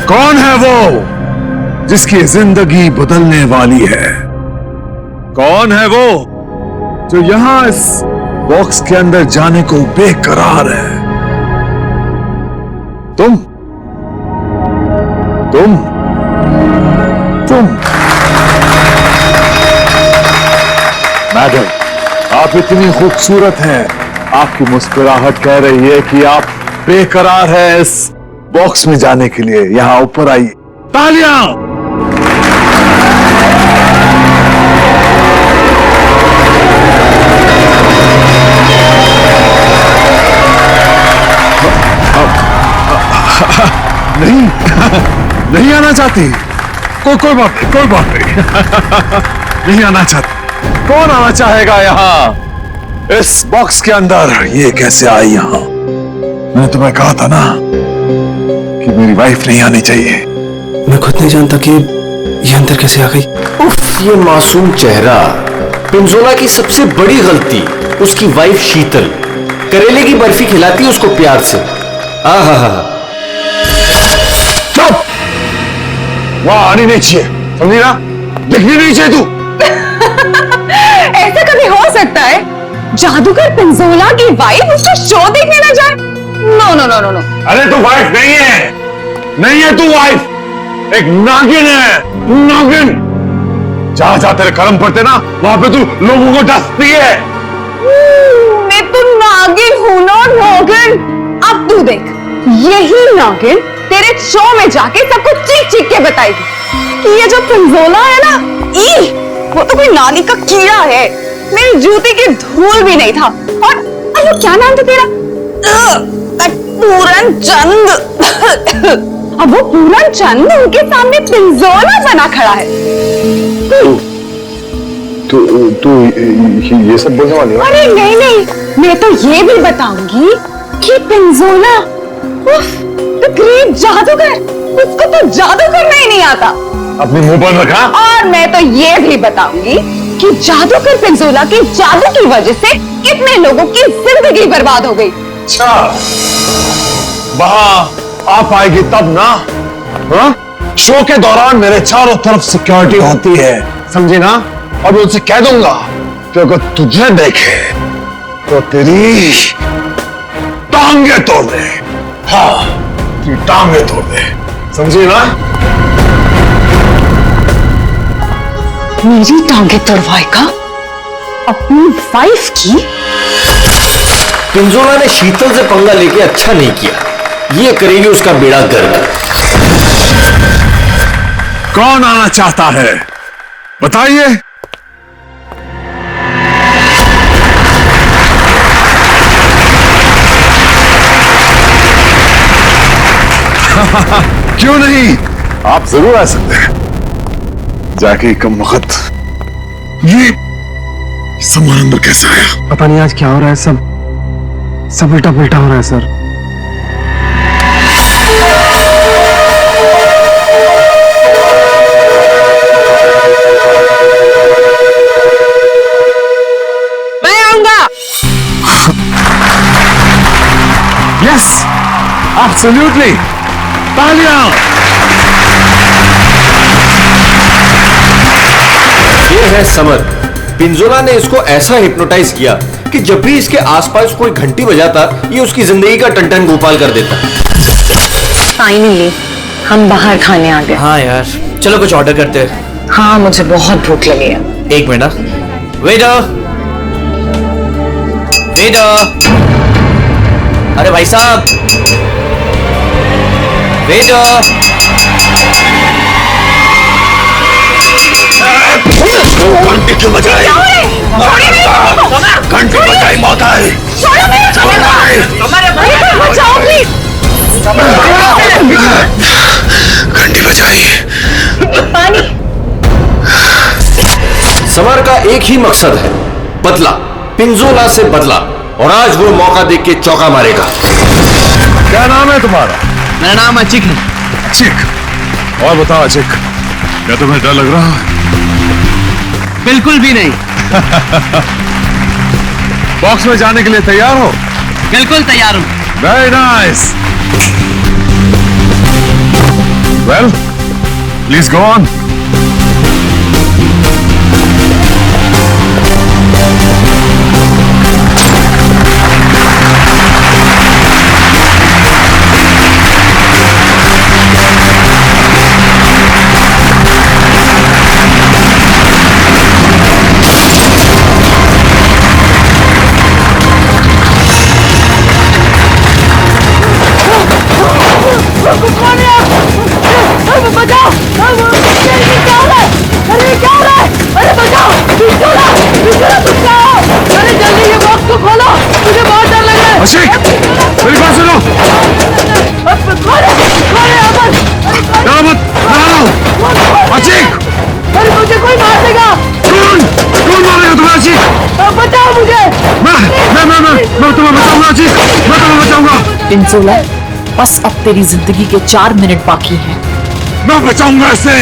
कौन है वो जिसकी जिंदगी बदलने वाली है? कौन है वो जो यहां इस बॉक्स के अंदर जाने को बेकरार है? तुम मैडम, आप इतनी खूबसूरत हैं, आपकी मुस्कुराहट कह रही है कि आप बेकरार हैं। इस बॉक्स में जाने के लिए यहां ऊपर आइए। तालियां! नहीं, नहीं आना चाहती। कोई बात नहीं। नहीं आना चाहती। कौन आना चाहेगा यहां इस बॉक्स के अंदर? ये कैसे आई यहां? मैंने तुम्हें कहा था ना कि मेरी वाइफ नहीं आनी चाहिए। मैं खुद नहीं जानता कि ये अंदर कैसे आ गई। उफ, ये मासूम चेहरा। पिंजोला की सबसे बड़ी गलती उसकी वाइफ शीतल करेले की बर्फी खिलाती है उसको प्यार से। आहा, चुप! वहां आनी नहीं चाहिए, समझी ना? दिखनी नहीं चाहिए तू। ऐसा कभी हो सकता है जादूगर पिंजोला की वाइफ उसका शो देखने ना जाए? No no no no no. अरे तू वाइफ नहीं है, नहीं है तू वाइफ, एक नागिन है, नागिन। जहां जहां तेरे कर्म पड़ते ना वहां पे तू लोगों को डसती है। मैं तो नागिन हूं ना नागिन। अब तू देख, यही नागिन तेरे शो में जाके सबको चीख चीख के बताएगी कि ये जो पिंजोला है ना, वो तो कोई नाली का कीड़ा है, मेरी जूती की धूल भी नहीं था। और अरे क्या नाम था तेरा? पूरन चंद। अब वो पूरन चंद उनके सामने पिंजोला बना खड़ा है। तू ये सब बोलने वाली है? अरे नहीं नहीं, मैं तो ये भी बताऊंगी कि पिंजोला द ग्रेट जादूगर, उसको तो जादू करना ही नहीं आता। अपने मुंह पर रखा। और मैं तो ये भी बताऊंगी कि जादूगर पिंजोला के जादू की वजह से कितने लोगों की जिंदगी बर्बाद हो गई। अच्छा, वहां आप आएगी तब ना। हाँ? शो के दौरान मेरे चारों तरफ सिक्योरिटी होती है, समझे ना? और मैं उनसे कह दूंगा कि अगर तुझे देखे तो तेरी टांगे तोड़ दे। हाँ, तेरी टांगे तोड़ दे, समझे ना? मेरी टांगे तोड़वाएगा अपनी वाइफ की? पिंजोला ने शीतल से पंगा लेके अच्छा नहीं किया, ये करेगी उसका बेड़ा गर्क। कौन आना चाहता है बताइए। क्यों नहीं, आप जरूर आ सकते हैं। जाके कम वक्त ये सामान अंदर कैसे आया? पता नहीं आज क्या हो रहा है, सब उल्टा पुल्टा हो रहा है सर। मैं आऊंगा। यस, एब्सोल्युटली, तालियां। ये है समर। पिंजोला ने इसको ऐसा हिप्नोटाइज किया कि जब भी इसके आसपास कोई घंटी बजाता, ये उसकी जिंदगी का टन-टन गोपाल कर देता। फाइनली हम बाहर खाने आ गए। हाँ यार, चलो कुछ ऑर्डर करते हैं। हाँ, मुझे बहुत भूख लगी है। एक मिनट। वेटर, वेटर, अरे भाई साहब, वेटर। घंटी क्यों बजाई? घंटी बजाई, मौत आई। घंटी बजाई। समर का एक ही मकसद है, बदला, पिंजोला से बदला, और आज वो मौका देख के चौका मारेगा। क्या नाम है तुम्हारा? मेरा नाम अचिक है। अचिक? और बताओ अचिक, क्या तुम्हें डर लग रहा है? बिल्कुल भी नहीं। बॉक्स में जाने के लिए तैयार हो? बिल्कुल तैयार हूँ। Very nice. Well, please go on. बचाओ! क्या हो रहा है? अरे क्या हो रहा है? अरे बचाओ! पिंजोला! पिंजोला बचाओ! अरे जल्दी ये बॉक्स को खोलो! मुझे बहुत डर लग रहा है। अशिक, मेरी बात सुनो। खोलो! अमन! डरो मत, डरो। अशिक! अरे मुझे कोई मार देगा! कौन मारेगा तुम्हें अशिक? बचाओ मुझे! मैं तुम्हें बचाऊंगा अशिक, मैं तुम्हें बचाऊंगा। पिंजोला, बस अब तेरी जिंदगी के 4 मिनट बाकी हैं। मैं बचाऊंगा इसे।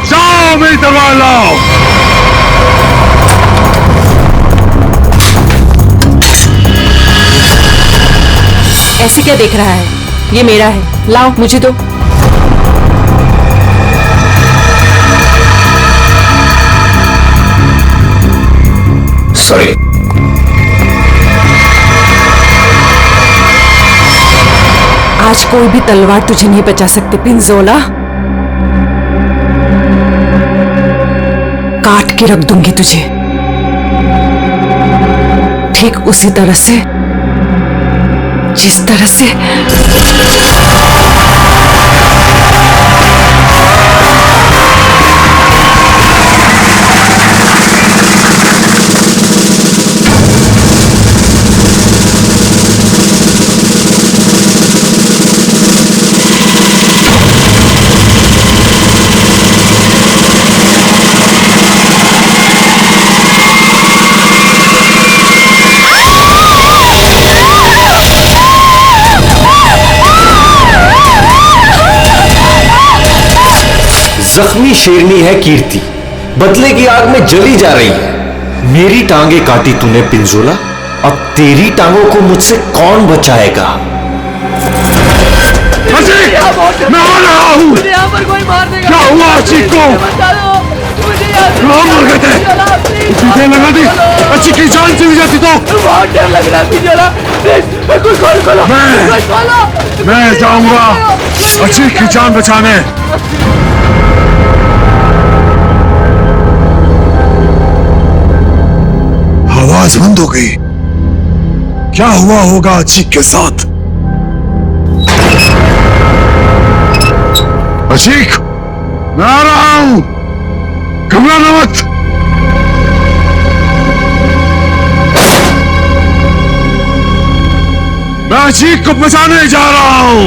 जाओ, मेरी तलवार लाओ। ऐसे क्या देख रहा है? ये मेरा है, लाओ मुझे दो। सॉरी। आज कोई भी तलवार तुझे नहीं बचा सकते पिंजोला। काट के रख दूंगी तुझे, ठीक उसी तरह से जिस तरह से जख्मी शेरनी है कीर्ति, बदले की आग में जली जा रही है। मेरी टांगे काटी तूने पिंजोला, अब तेरी टांगों को मुझसे कौन बचाएगा? मैं आ रहा हूँ। मुझे यहाँ पर कोई मार देगा। क्या हुआ अचीक को? बचा लो मुझे यहाँ से। कहाँ मर गए थे? तुझे लगा दी अचीक की जान चली जाती तो? बहुत डर लग रहा है जरा। प्लीज कोई खोलो। मैं जाऊंगा अचीक की जान बचाने। आवाज बंद हो गई। क्या हुआ होगा अचीक के साथ? अचीक, मैं आ रहा हूं, घबराना मत। मैं अचीक को बचाने जा रहा हूं।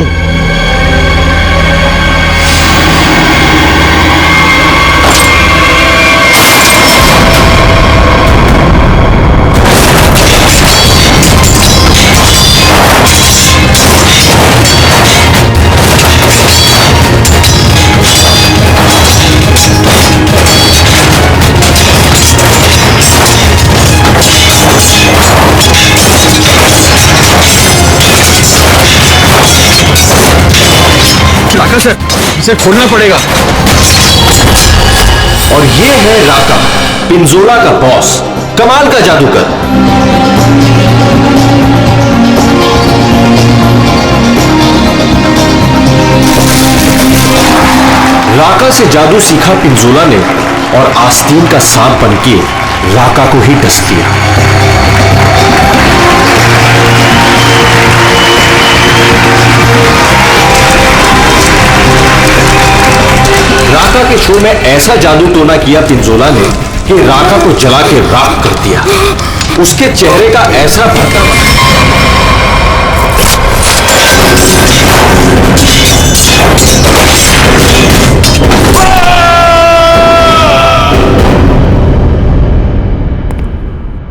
राका सर, इसे खोलना पड़ेगा। और ये है राका, पिंजोला का बॉस, कमाल का जादूगर। राका से जादू सीखा पिंजोला ने और आस्तीन का सांप बनके राका को ही डस दिया। राका के शो में ऐसा जादू टोना किया पिंजोला ने कि राका को जला के राख कर दिया। उसके चेहरे का ऐसा भरता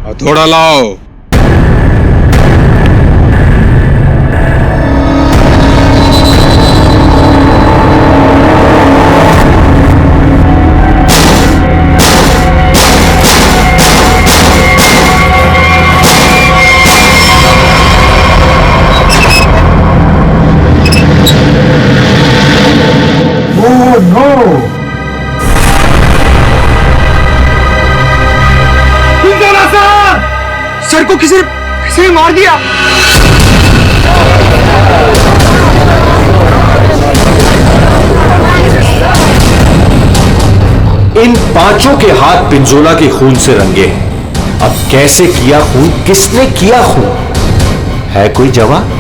हथौड़ा लाओ। सर को किसी ने मार दिया। इन पांचों के हाथ पिंजोला के खून से रंगे हैं। अब कैसे किया खून, किसने किया खून, है कोई जवाब?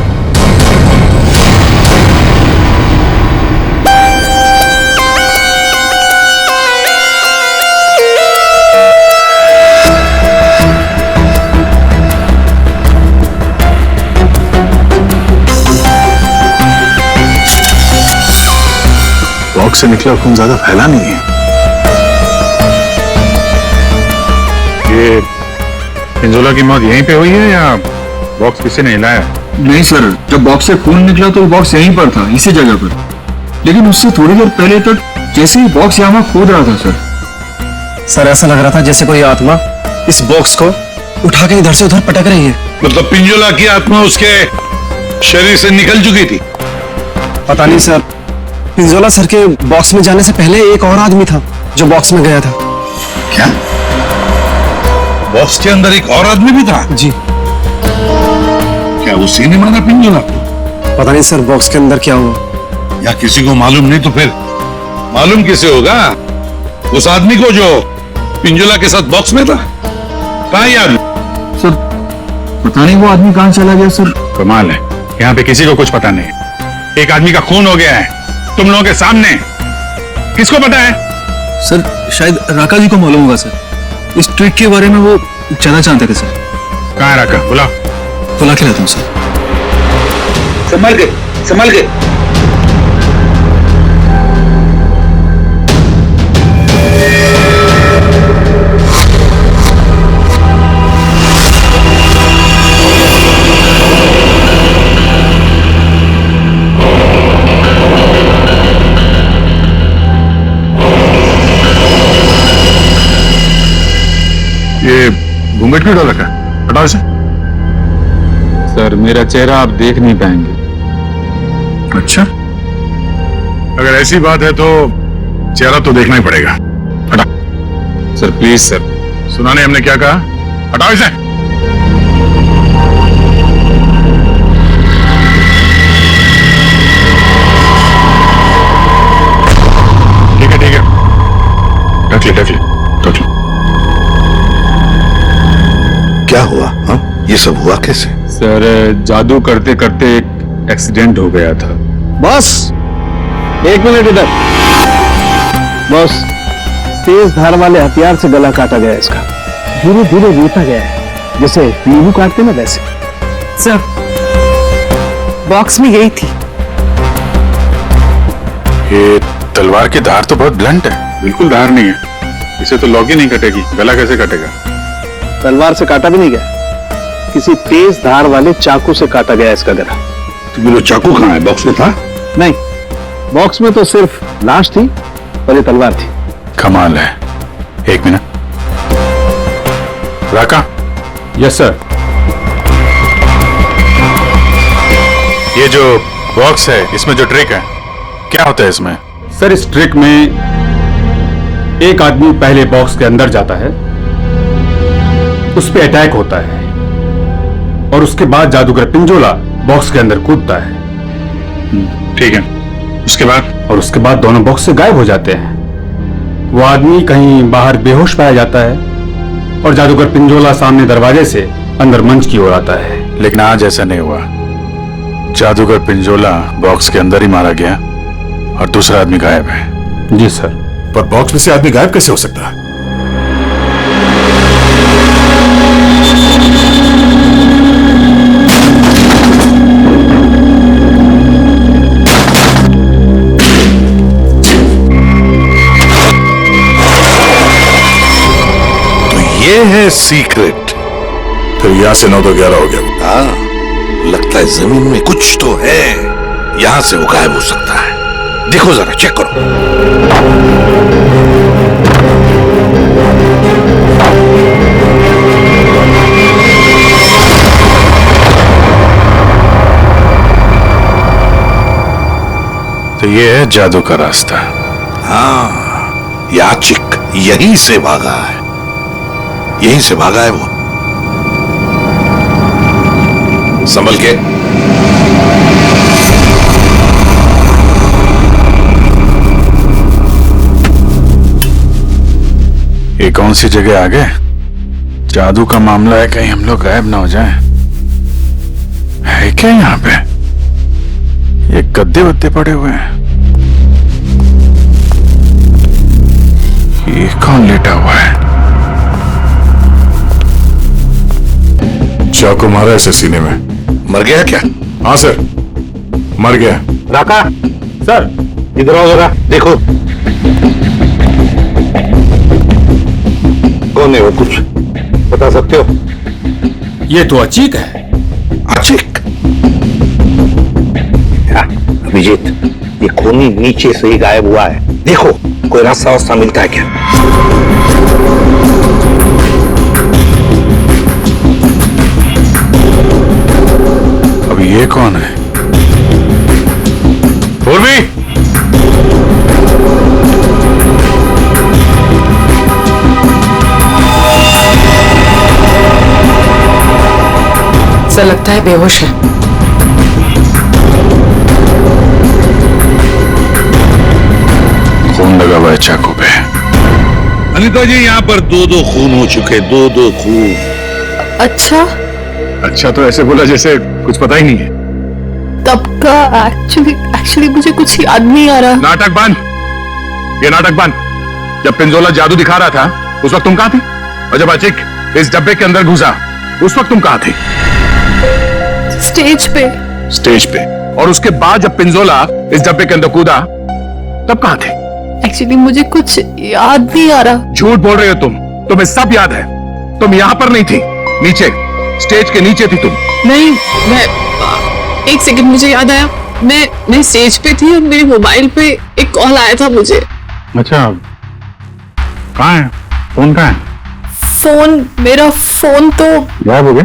बॉक्स से निकला खून ज्यादा फैला नहीं है। ये पिंजोला की मौत यहीं पे हुई है या बॉक्स किसी ने हिलाया? नहीं सर, जब बॉक्स से खून निकला तो बॉक्स यहीं पर था, इसी जगह पर। लेकिन उससे थोड़ी देर पहले तक जैसे ही बॉक्स यहाँ खोद रहा था सर ऐसा लग रहा था जैसे कोई आत्मा इस बॉक्स को उठा के इधर से उधर पटक रही है। मतलब पिंजोला की आत्मा उसके शरीर से निकल चुकी थी? पता नहीं सर, पिंजोला सर के बॉक्स में जाने से पहले एक और आदमी था जो बॉक्स में गया था। क्या बॉक्स के अंदर एक और आदमी भी था? जी। क्या उसी ने मारा पिंजोला को? पता नहीं सर बॉक्स के अंदर क्या हुआ। या किसी को मालूम नहीं तो फिर मालूम किसे होगा? उस आदमी को जो पिंजोला के साथ बॉक्स में था। कहाँ ये आदमी? सर पता नहीं वो आदमी कहां चला गया सर। कमाल है, यहाँ पे किसी को कुछ पता नहीं। एक आदमी का खून हो गया है तुम लोगों के सामने, किसको पता है? सर शायद राका जी को मालूम होगा सर, इस ट्रिक के बारे में वो ज्यादा जानते थे सर। कहाँ है राका? बुला के लाता हूँ सर। संभल के। ये घूंघट क्यों डाल रखा है? हटाओ इसे। सर मेरा चेहरा आप देख नहीं पाएंगे। अच्छा, अगर ऐसी बात है तो चेहरा तो देखना ही पड़ेगा। हटा। Sir please sir. सुना नहीं हमने क्या कहा? हटाओ इसे। ठीक है ठीक है, ढक ले ढक ले ढक ले। क्या हुआ? हाँ, ये सब हुआ कैसे? सर जादू करते करते एक एक्सीडेंट हो गया था। बॉस, एक मिनट इधर। बॉस, तेज धार वाले हथियार से गला काटा गया इसका। धीरे धीरे रोता गया है, जैसे नींबू काटते ना वैसे। सर बॉक्स में यही थी। ये तलवार की धार तो बहुत ब्लंट है। बिल्कुल धार नहीं है, इसे तो लॉग ही नहीं कटेगी, गला कैसे कटेगा? तलवार से काटा भी नहीं गया, किसी तेज धार वाले चाकू से काटा गया इसका गला। तो वो चाकू कहाँ है? बॉक्स में था? नहीं, बॉक्स में तो सिर्फ लाश थी और ये तलवार थी। कमाल है। एक मिनट। राका। Yes sir. ये जो बॉक्स है, इसमें जो ट्रिक है, क्या होता है इसमें? सर इस ट्रिक में एक आदमी पहले बॉक्स के अंदर जाता है, उस पे अटैक होता है और उसके बाद जादूगर पिंजोला बॉक्स के अंदर कूदता है। ठीक है, उसके बाद? और उसके बाद दोनों बॉक्स से गायब हो जाते हैं। वो आदमी कहीं बाहर बेहोश पाया जाता है और जादूगर पिंजोला सामने दरवाजे से अंदर मंच की ओर आता है। लेकिन आज ऐसा नहीं हुआ। जादूगर पिंजोला बॉक्स के अंदर ही मारा गया और दूसरा आदमी गायब है। जी सर। पर बॉक्स में से आदमी गायब कैसे हो सकता है? ये है सीक्रेट। फिर यहां से 9 तो 11 हो गया। हाँ, लगता है जमीन में कुछ तो है, यहां से वो गायब हो सकता है। देखो जरा, चेक करो। तो ये है जादू का रास्ता। हाँ, याचिक यहीं से भागा है, यहीं से भागा है वो। संभल के। ये कौन सी जगह आ गए? जादू का मामला है, कहीं हम लोग गायब ना हो जाएं। है क्या यहाँ पे? ये गद्दे वद्दे पड़े हुए हैं। ये कौन लेटा हुआ है? चाकू मारा ऐसे सीने में। मर गया क्या? हाँ सर, मर गया। राका, सर इधर आओ जरा, देखो। कौन है वो, कुछ बता सकते हो? ये तो अचीक है। अचिक? अभिजीत, ये खूनी नीचे से ही गायब हुआ है। देखो कोई रास्ता वास्ता मिलता है क्या? अब ये कौन है? पूर्वी! सर लगता है बेहोश है। खून लगा हुआ है चाकू पे। अनिता जी, यहाँ पर 2-2 खून हो चुके, 2-2 खून। अच्छा, अच्छा तो ऐसे बोला जैसे कुछ पता ही नहीं है। तब का एक्चुअली मुझे कुछ याद नहीं आ रहा। नाटक बंद, ये नाटक बंद। जब पिंजोला जादू दिखा रहा था उस वक्त तुम कहां थी? और जब अचिक इस डब्बे के अंदर घुसा उस वक्त तुम कहां थे? स्टेज पे। स्टेज पे। और उसके बाद जब पिंजोला इस डब्बे के अंदर कूदा तब कहां थे? एक्चुअली मुझे कुछ याद नहीं आ रहा। झूठ बोल रहे हो तुम, तुम्हें सब याद है। तुम यहां पर नहीं थी, नीचे स्टेज के नीचे थी तुम। नहीं, मैं एक सेकंड, मुझे याद आया। मैं स्टेज पे थी और मेरे मोबाइल पे एक कॉल आया था मुझे। अच्छा, कहां है फोन? कहां है? मेरा फोन तो गायब हो गया?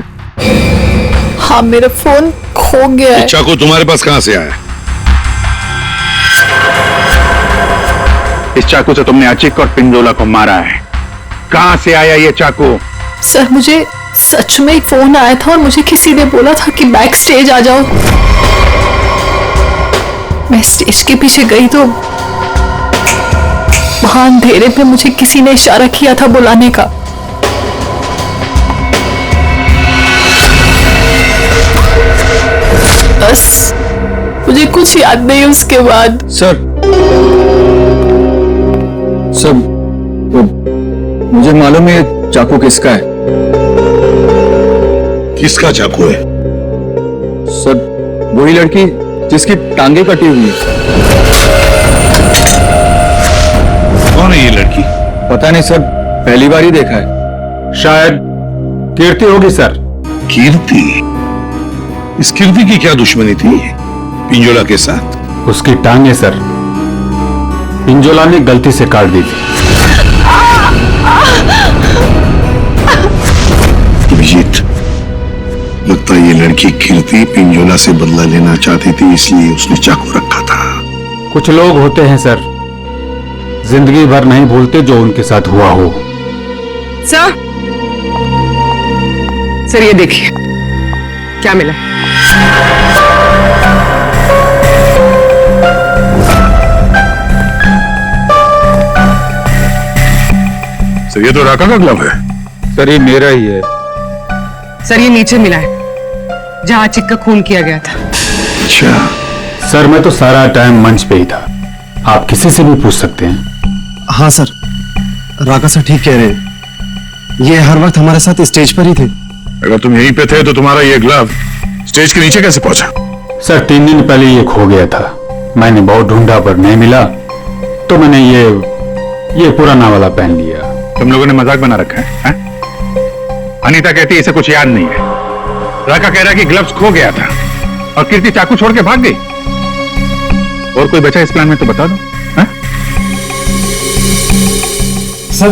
हाँ, मेरा फोन खो गया है। चाकू तुम्हारे पास कहां से आया? इस चाकू से तुमने अचिक और पिंजोला को मारा है। कहां से आया ये चाकू? सर, मुझे सच में एक फोन आया था और मुझे किसी ने बोला था कि बैक स्टेज आ जाओ। मैं स्टेज के पीछे गई तो वहां अंधेरे पे मुझे किसी ने इशारा किया था बुलाने का। बस मुझे कुछ याद नहीं उसके बाद। सर मुझे मालूम है ये चाकू किसका है। किसका चाकू है? सर, वही लड़की जिसकी टांगे कटी हुई है। कौन है ये लड़की? पता नहीं सर, पहली बार ही देखा है। शायद कीर्ति होगी सर। कीर्ति? इस कीर्ति की क्या दुश्मनी थी पिंजोला के साथ? उसकी टांगे सर पिंजोला ने गलती से काट दी थी। अभिजीत, लगता है ये लड़की कीर्ति पिंजोला से बदला लेना चाहती थी, इसलिए उसने चाकू रखा था। कुछ लोग होते हैं सर, जिंदगी भर नहीं भूलते जो उनके साथ हुआ हो। सर ये देखिए क्या मिला। सर ये तो राका का ग्लव है। सर ये मेरा ही है। सर ये नीचे मिला है जहां अचिक का खून किया गया था। अच्छा। सर मैं तो सारा टाइम मंच पे ही था, आप किसी से भी पूछ सकते हैं। हाँ सर, राका सर ठीक कह रहे हैं, ये हर वक्त हमारे साथ स्टेज पर ही थे। अगर तुम यहीं पे थे तो तुम्हारा ये ग्लव स्टेज के नीचे कैसे पहुंचा? सर 3 दिन पहले ये खो गया था, मैंने बहुत ढूंढा पर नहीं मिला, तो मैंने ये पुराना वाला पहन लिया। तुम लोगों ने मजाक बना रखा है? अनीता कहती है इसे कुछ याद नहीं है। राका कह रहा है कि ग्लव्स खो गया था और कीर्ति चाकू छोड़ के भाग गई। और कोई बचा इस प्लान में तो बता दो। सर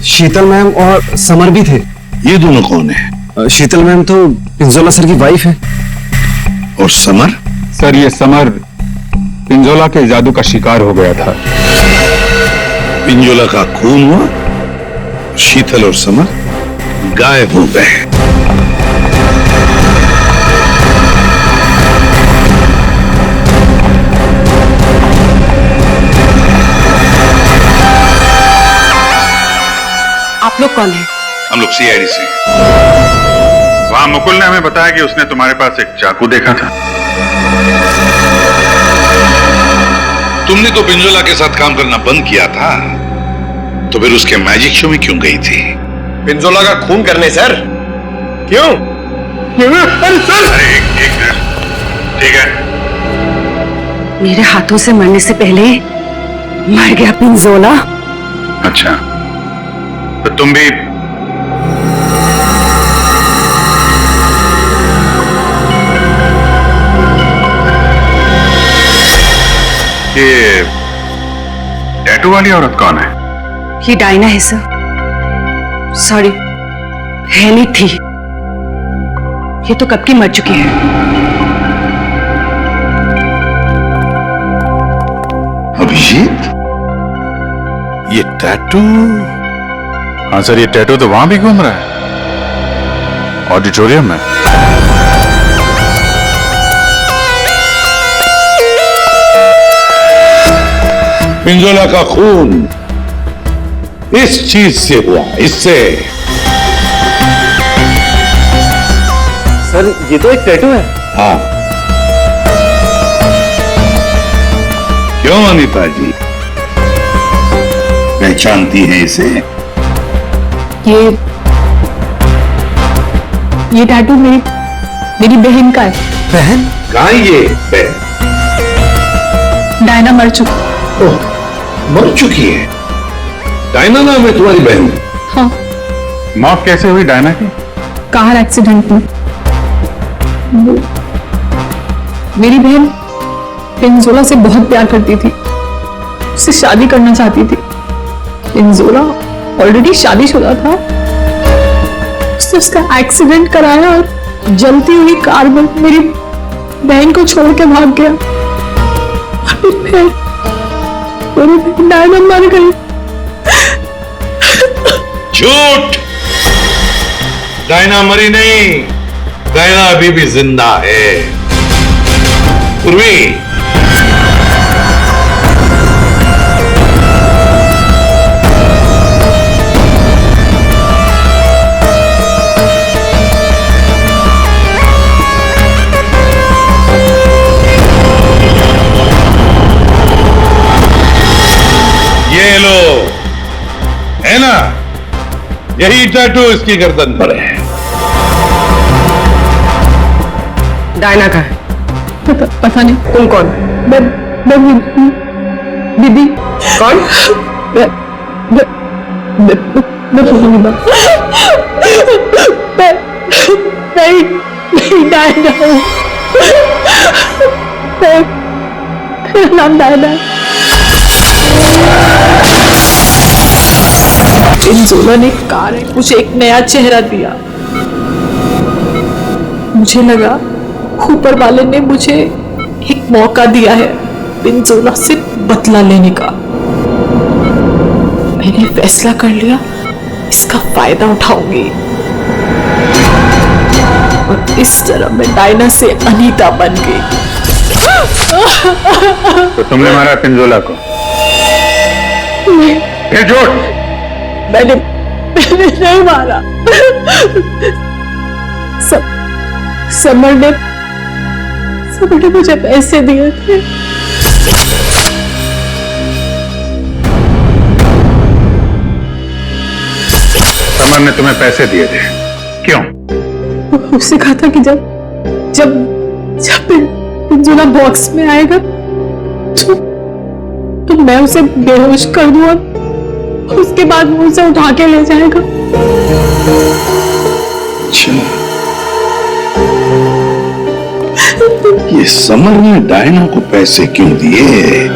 शीतल मैम और समर भी थे। ये दोनों कौन है? शीतल मैम तो पिंजोला सर की वाइफ है। और समर? सर ये समर पिंजोला के जादू का शिकार हो गया था। पिंजोला का खून हुआ, शीतल और समर गायब हो गए। आप लोग कौन हैं? हम लोग सीआईडी से। वहां मुकुल ने हमें बताया कि उसने तुम्हारे पास एक चाकू देखा था। तुमने तो पिंजोला के साथ काम करना बंद किया था, तो फिर उसके मैजिक शो में क्यों गई थी? पिंजोला का खून करने सर। क्यों? अरे ठीक है। मेरे हाथों से मरने से पहले मर गया पिंजोला। अच्छा, तो तुम भी ये टैटू वाली औरत कौन है? ये डायना है सर। सॉरी, है नहीं थी, ये तो कब की मर चुकी है। अभिजीत, ये टैटू? हाँ सर, ये टैटू तो वहां भी घूम रहा है, ऑडिटोरियम में। पिंजोला का खून इस चीज से हुआ, इससे। सर ये तो एक टैटू है। हाँ। क्यों अनीता जी, पहचानती है इसे? ये टैटू मेरी बहन का है। बहन? कहाँ ये बहन? डायना मर चुकी। ओह, मर चुकी है? डायना नाम है तुम्हारी बहन? हाँ। मौत कैसे हुई डायना की? कार एक्सीडेंट में। मेरी बहन पिंजोला से बहुत प्यार करती थी, उससे शादी करना चाहती थी। पिंजोला ऑलरेडी शादीशुदा था, उसने उसका एक्सीडेंट कराया और जलती हुई कार में मेरी बहन को छोड़ के भाग गया। फिर डायना मर गई। झूठ! डायना मरी नहीं, डायना अभी भी जिंदा है। पूर्वी, ये लो, है ना, यही टैटू इसकी गर्दन पर है। डायना का है। पता नहीं। तुम कौन? दीदी। कौन? मैं डायना हूँ। मेरा नाम डायना है। पिंजोला ने कार है मुझे एक नया चेहरा दिया। मुझे लगा ऊपर वाले ने मुझे एक मौका दिया है पिंजोला से बदला लेने का। मैंने फैसला कर लिया, इसका फायदा उठाऊंगी और इस तरह मैं डायना से अनीता बन गई। तो तुमने मारा पिंजोला को? नहीं, झूठ! मैंने नहीं मारा। समर ने मुझे पैसे दिए थे। समर ने तुम्हें पैसे दिए थे? क्यों? उससे कहा था कि जब पिंजोला बॉक्स में आएगा तो मैं उसे बेहोश कर दूंगा, उसके बाद वो उसे उठा के ले जाएगा। ये समर ने डायना को पैसे क्यों दिए?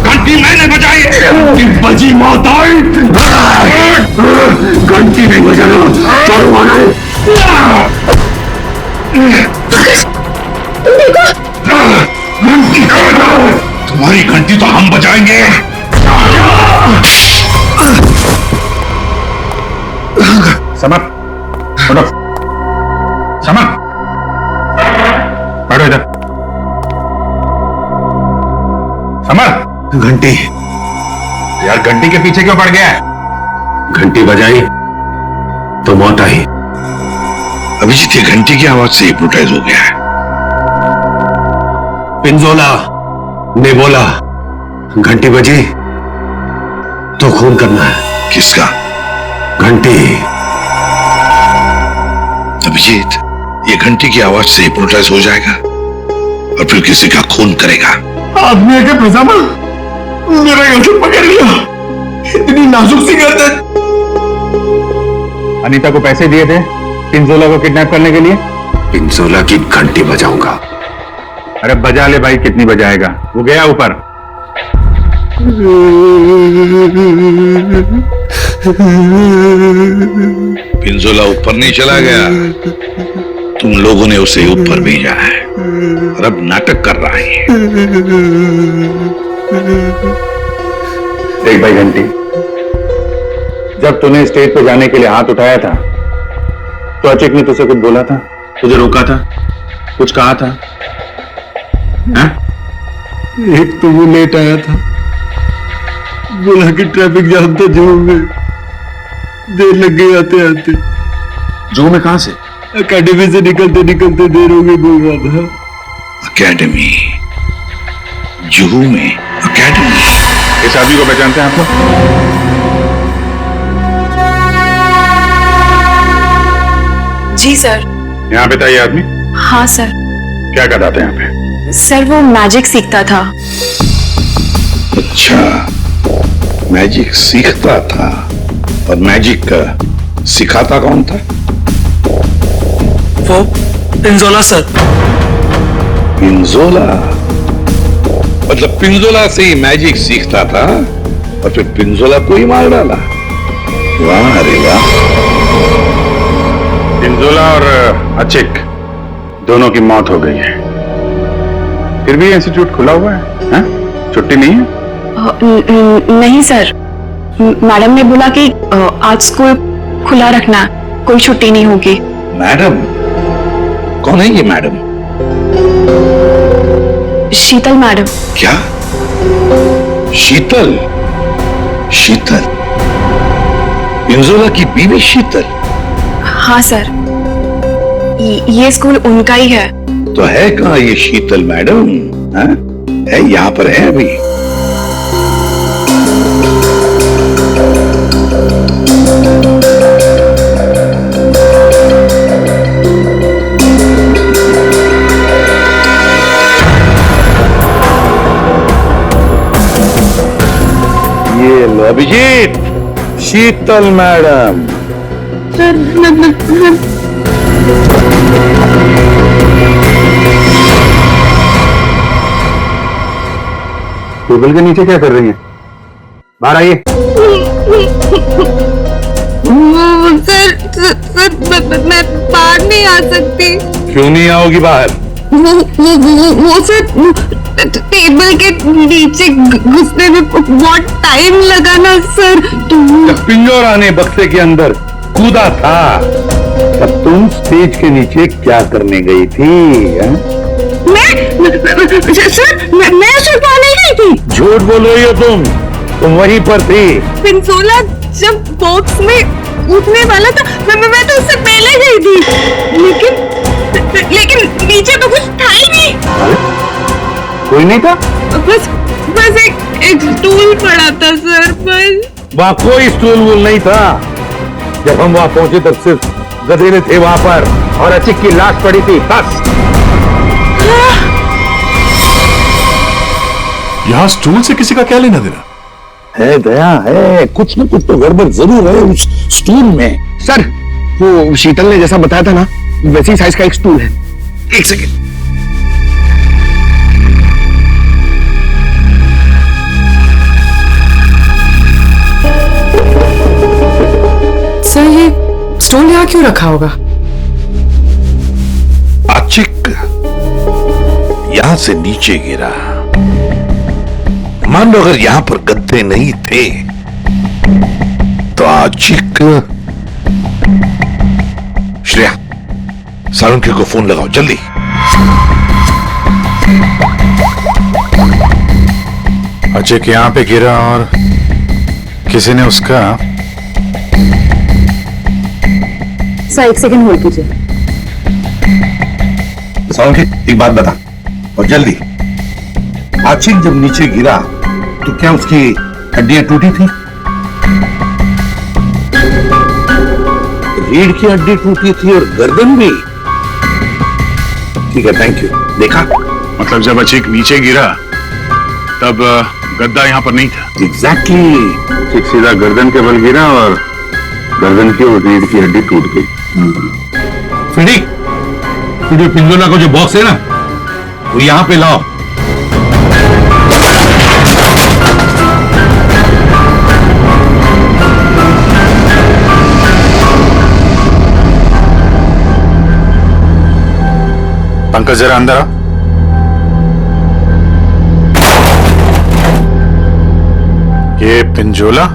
घंटी मैंने बजाई, बजी मौत आई। घंटी नहीं बजाना, छोड़ो मने। तुम्हारी घंटी तो हम बजाएंगे। समर, उठो। समर, बैठो इधर। समर, घंटी यार घंटी के पीछे क्यों पड़ गया है? घंटी बजाई तो मौत आई। अभिजीत, ये घंटी की आवाज से हिप्नोटाइज हो गया है। पिंजोला ने बोला घंटी बजी तो खून करना है। किसका? घंटी। अभिजीत, ये घंटी की आवाज से हिप्नोटाइज हो जाएगा और फिर किसी का खून करेगा। आदमी के पजामा मेरा गर्दन पकड़ लिया, इतनी नाजुक सी गर्दन। अनीता को पैसे दिए थे पिंजोला को किडनैप करने के लिए? पिंजोला की घंटी बजाऊंगा। अरे बजा ले भाई, कितनी बजाएगा? वो गया ऊपर। पिंजोला ऊपर नहीं चला गया, तुम लोगों ने उसे ऊपर भेजा है और अब नाटक कर रहा है। देख भाई घंटी, जब तूने स्टेज पे जाने के लिए हाथ उठाया था तो अचिक ने तुझसे कुछ बोला था? तुझे रोका था? कुछ कहा था? हाँ? एक तो वो लेट आया था, बोला कि ट्रैफिक जाम था जू में, देर लग गई आते आते। जू में कहां से? अकेडमी से निकलते निकलते देर हो गई बोल रहा था। अकेडमी? जुहू में अकेडमी? इस आदमी को पहचानते हैं आप लोग? जी सर। यहाँ पे था ये आदमी? हाँ सर। क्या करता था यहाँ पे? सर वो मैजिक सीखता था। अच्छा, मैजिक सीखता था और मैजिक सिखाता कौन था? वो पिंजोला सर। पिंजोला? मतलब पिंजोला से ही मैजिक सीखता था और फिर पिंजोला को ही मार डाला? वाह रे वाह। पिंजोला और अचिक दोनों की मौत हो गई है, फिर भी इंस्टीट्यूट खुला हुआ है, हा? छुट्टी नहीं है? नहीं सर, मैडम ने बोला कि आज स्कूल खुला रखना, कोई छुट्टी नहीं होगी। मैडम? कौन है ये मैडम? शीतल मैडम। क्या? शीतल? शीतल? पिंजोला की बीवी शीतल? हाँ सर, ये स्कूल उनका ही है। तो है कहाँ ये शीतल मैडम? हा? है यहाँ पर है अभी? ये लो अभिजीत, शीतल मैडम। टेबल के नीचे क्या कर रही हैं? बाहर आइए। सर मैं बाहर नहीं आ सकती। क्यों नहीं आओगी बाहर? वो सर, टेबल के नीचे घुसने में बहुत टाइम लगा ना सर। पिंजोरा ने बक्से के अंदर कूदा था, तब तुम स्टेज के नीचे क्या करने गई थी? मैं छुपा नहीं गई थी। झूठ बोल रही हो तुम वहीं पर थी। पिंजोला जब बॉक्स में उठने वाला था, मैं तो उससे पहले गई थी, लेकिन नीचे तो कुछ था ही नहीं। कोई नहीं था? बस एक स्टूल पड़ा था सर, बस। वहाँ कोई स्टूल वूल नहीं था। जब हम वहाँ पहुंचे तब सिर्फ गधेड़े थे वहाँ पर और अचिक की लाश पड़ी थी, बस। यहां स्टूल से किसी का क्या लेना देना? है दया है, कुछ न कुछ तो गड़बड़ जरूर है उस स्टूल में। सर, वो शीतल ने जैसा बताया था ना, वैसी साइज का एक स्टूल है। एक सेकेंड। सर, ये स्टूल यहाँ क्यों रखा होगा? अचिक यहां से नीचे गिरा। मान लो अगर यहां पर गद्दे नहीं थे तो अचिक। श्रेया, सालुंके को फोन लगाओ जल्दी। अचिक यहां पे गिरा और किसी ने उसका। सर, एक सेकंड होल्ड कीजिए। सालुंके, एक बात बता और जल्दी। अचिक जब नीचे गिरा तो क्या उसकी हड्डियां टूटी थी? रीढ़ की हड्डी टूटी थी और गर्दन भी। ठीक है, थैंक यू। देखा? मतलब जब अचिक नीचे गिरा तब गद्दा यहाँ पर नहीं था? एग्जैक्टली। अचिक सीधा गर्दन के बल गिरा और गर्दन की और रीढ़ की हड्डी टूट गई। फिर पिंजोला को जो बॉक्स है ना, वो यहाँ पे लाओ। पंकज जरा अंदर आ। ये पिंजोला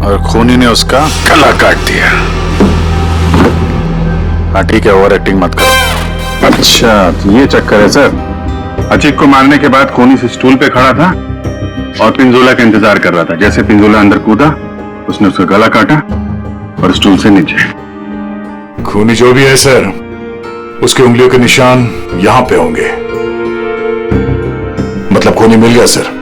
और खूनी ने उसका गला काट दिया। हाँ ठीक है, ओवर एक्टिंग मत करो। अच्छा, तो ये चक्कर है सर। अचिक को मारने के बाद खूनी से स्टूल पे खड़ा था और पिंजोला का इंतजार कर रहा था। जैसे पिंजोला अंदर कूदा, उसने उसका गला काटा और स्टूल से नीचे। खूनी जो भी है सर, उसकी उंगलियों के निशान यहां पे होंगे। मतलब खूनी मिल गया सर।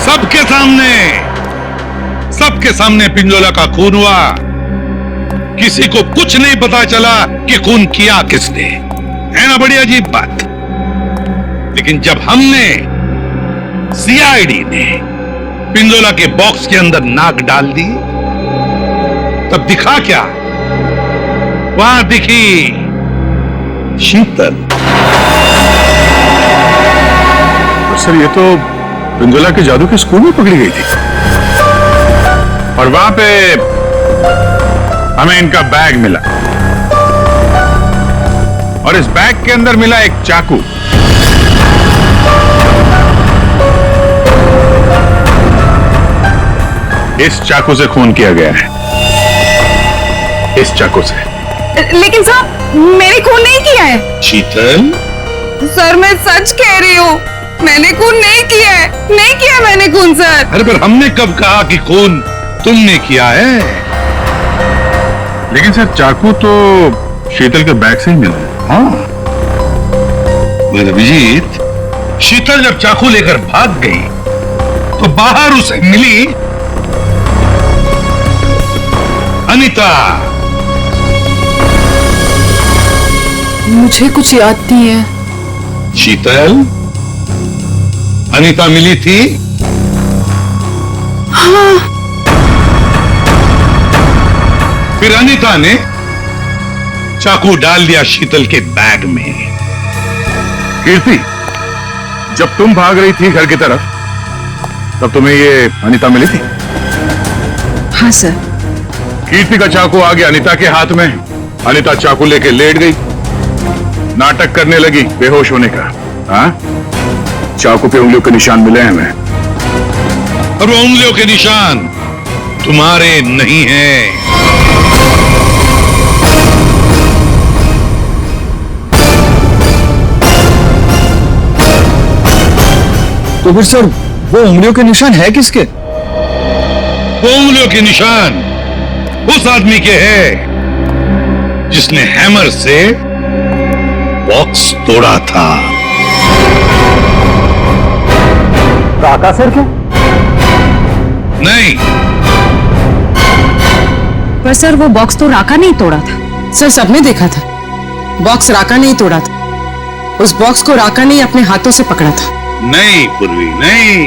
सबके सबके सामने पिंजोला का खून हुआ। किसी को कुछ नहीं पता चला कि खून किया किसने। है ना बड़ी अजीब बात। लेकिन जब हमने सीआईडी ने पिंजोला के बॉक्स के अंदर नाक डाल दी, तब दिखा क्या? वहां दिखी शीतल। सर ये तो पिंजोला के जादू के स्कूल में पकड़ी गई थी, और वहां पे हमें इनका बैग मिला, और इस बैग के अंदर मिला एक चाकू। इस चाकू से खून किया गया है, इस चाकू से। लेकिन साहब मैंने खून नहीं किया है। शीतल, सर मैं सच कह रही हूँ, मैंने खून नहीं किया है, नहीं किया मैंने खून सर। अरे पर हमने कब कहा कि खून तुमने किया है? लेकिन सर चाकू तो शीतल के बैग से ही मिला है। हाँ, मगर अभिजीत, शीतल जब चाकू लेकर भाग गई तो बाहर उसे मिली अनीता। मुझे कुछ याद नहीं है। शीतल, अनीता मिली थी? हाँ। फिर अनीता ने चाकू डाल दिया शीतल के बैग में। कीर्ति, जब तुम भाग रही थी घर की तरफ, तब तुम्हें ये अनीता मिली थी? हाँ सर। कीर्ति का चाकू आ गया अनीता के हाथ में। अनीता चाकू लेके लेट गई, नाटक करने लगी बेहोश होने का। हाँ, चाकू पे उंगलियों के निशान मिले हैं हमें। और वो उंगलियों के निशान तुम्हारे नहीं हैं। तो फिर सर वो उंगलियों के निशान है किसके? वो उंगलियों के निशान उस आदमी के हैं जिसने हैमर से बॉक्स तोड़ा था। राका सर क्या? नहीं, पर सर वो बॉक्स तो राका नहीं तोड़ा था। सर सबने देखा था, बॉक्स राका नहीं तोड़ा था। उस बॉक्स को राका ने अपने हाथों से पकड़ा था। नहीं पूर्वी, नहीं।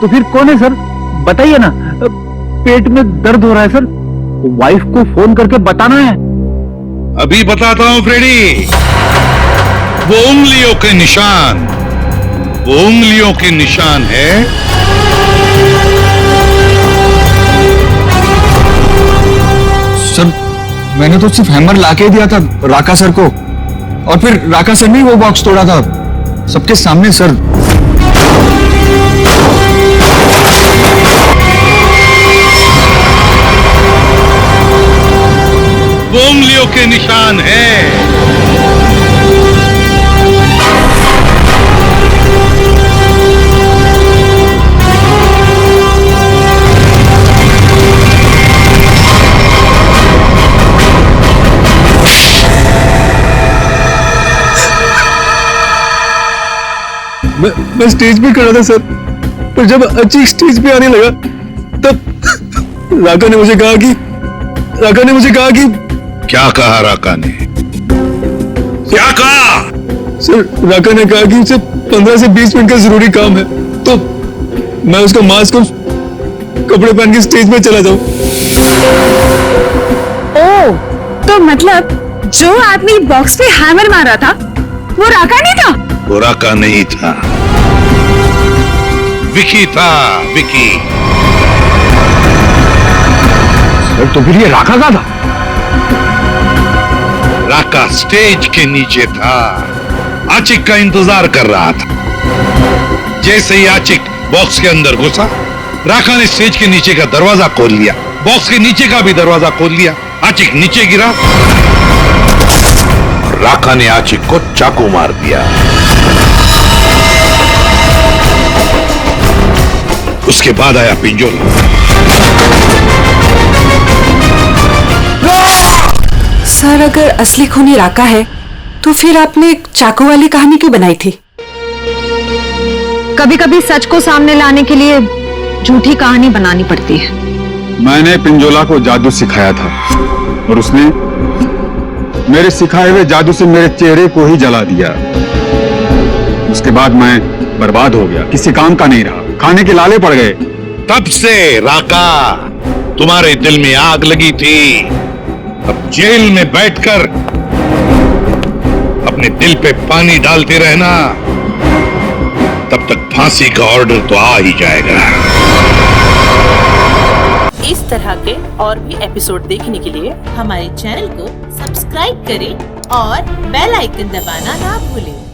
तो फिर कौन है सर? बताइए ना। पेट में दर्द हो रहा है सर, वाइफ को फोन करके बताना है। अभी बताता हूं फ्रेडी। वो उंगलियों के निशान, वो उंगलियों के निशान है सर मैंने तो सिर्फ हैमर लाके दिया था राका सर को, और फिर राका सर ने वो बॉक्स तोड़ा था सबके सामने सर। वो उंगलियों के निशान है। मैं स्टेज पे खड़ा था सर, पर जब अचीक स्टेज पे आने लगा तब राका ने मुझे कहा कि क्या कहा राका ने? क्या कहा? सर राका ने कहा कि उसे 15 से 20 मिनट का जरूरी काम है, तो मैं उसका मास्क और कपड़े पहन के स्टेज पे चला जाऊं। ओ, तो मतलब जो आदमी बॉक्स पे हैमर मारा था वो राका नहीं था? वो राका नहीं था, विकी था, विकी। सर तो फिर ये राका का था? राका स्टेज के नीचे था, आचिक का इंतजार कर रहा था। जैसे ही आचिक बॉक्स के अंदर घुसा, राका ने स्टेज के नीचे का दरवाजा खोल लिया, बॉक्स के नीचे का भी दरवाजा खोल लिया। आचिक नीचे गिरा, राका ने आचिक को चाकू मार दिया। उसके बाद आया पिंजोला। सर अगर असली खूनी राका है तो फिर आपने एक चाकू वाली कहानी क्यों बनाई थी? कभी कभी सच को सामने लाने के लिए झूठी कहानी बनानी पड़ती है। मैंने पिंजोला को जादू सिखाया था और उसने मेरे सिखाए हुए जादू से मेरे चेहरे को ही जला दिया। उसके बाद मैं बर्बाद हो गया, किसी काम का नहीं रहा, खाने के लाले पड़ गए। तब से राका तुम्हारे दिल में आग लगी थी। अब जेल में बैठकर अपने दिल पे पानी डालते रहना, तब तक फांसी का ऑर्डर तो आ ही जाएगा। इस तरह के और भी एपिसोड देखने के लिए हमारे चैनल को सब्सक्राइब करें और बेल आइकन दबाना ना भूलें।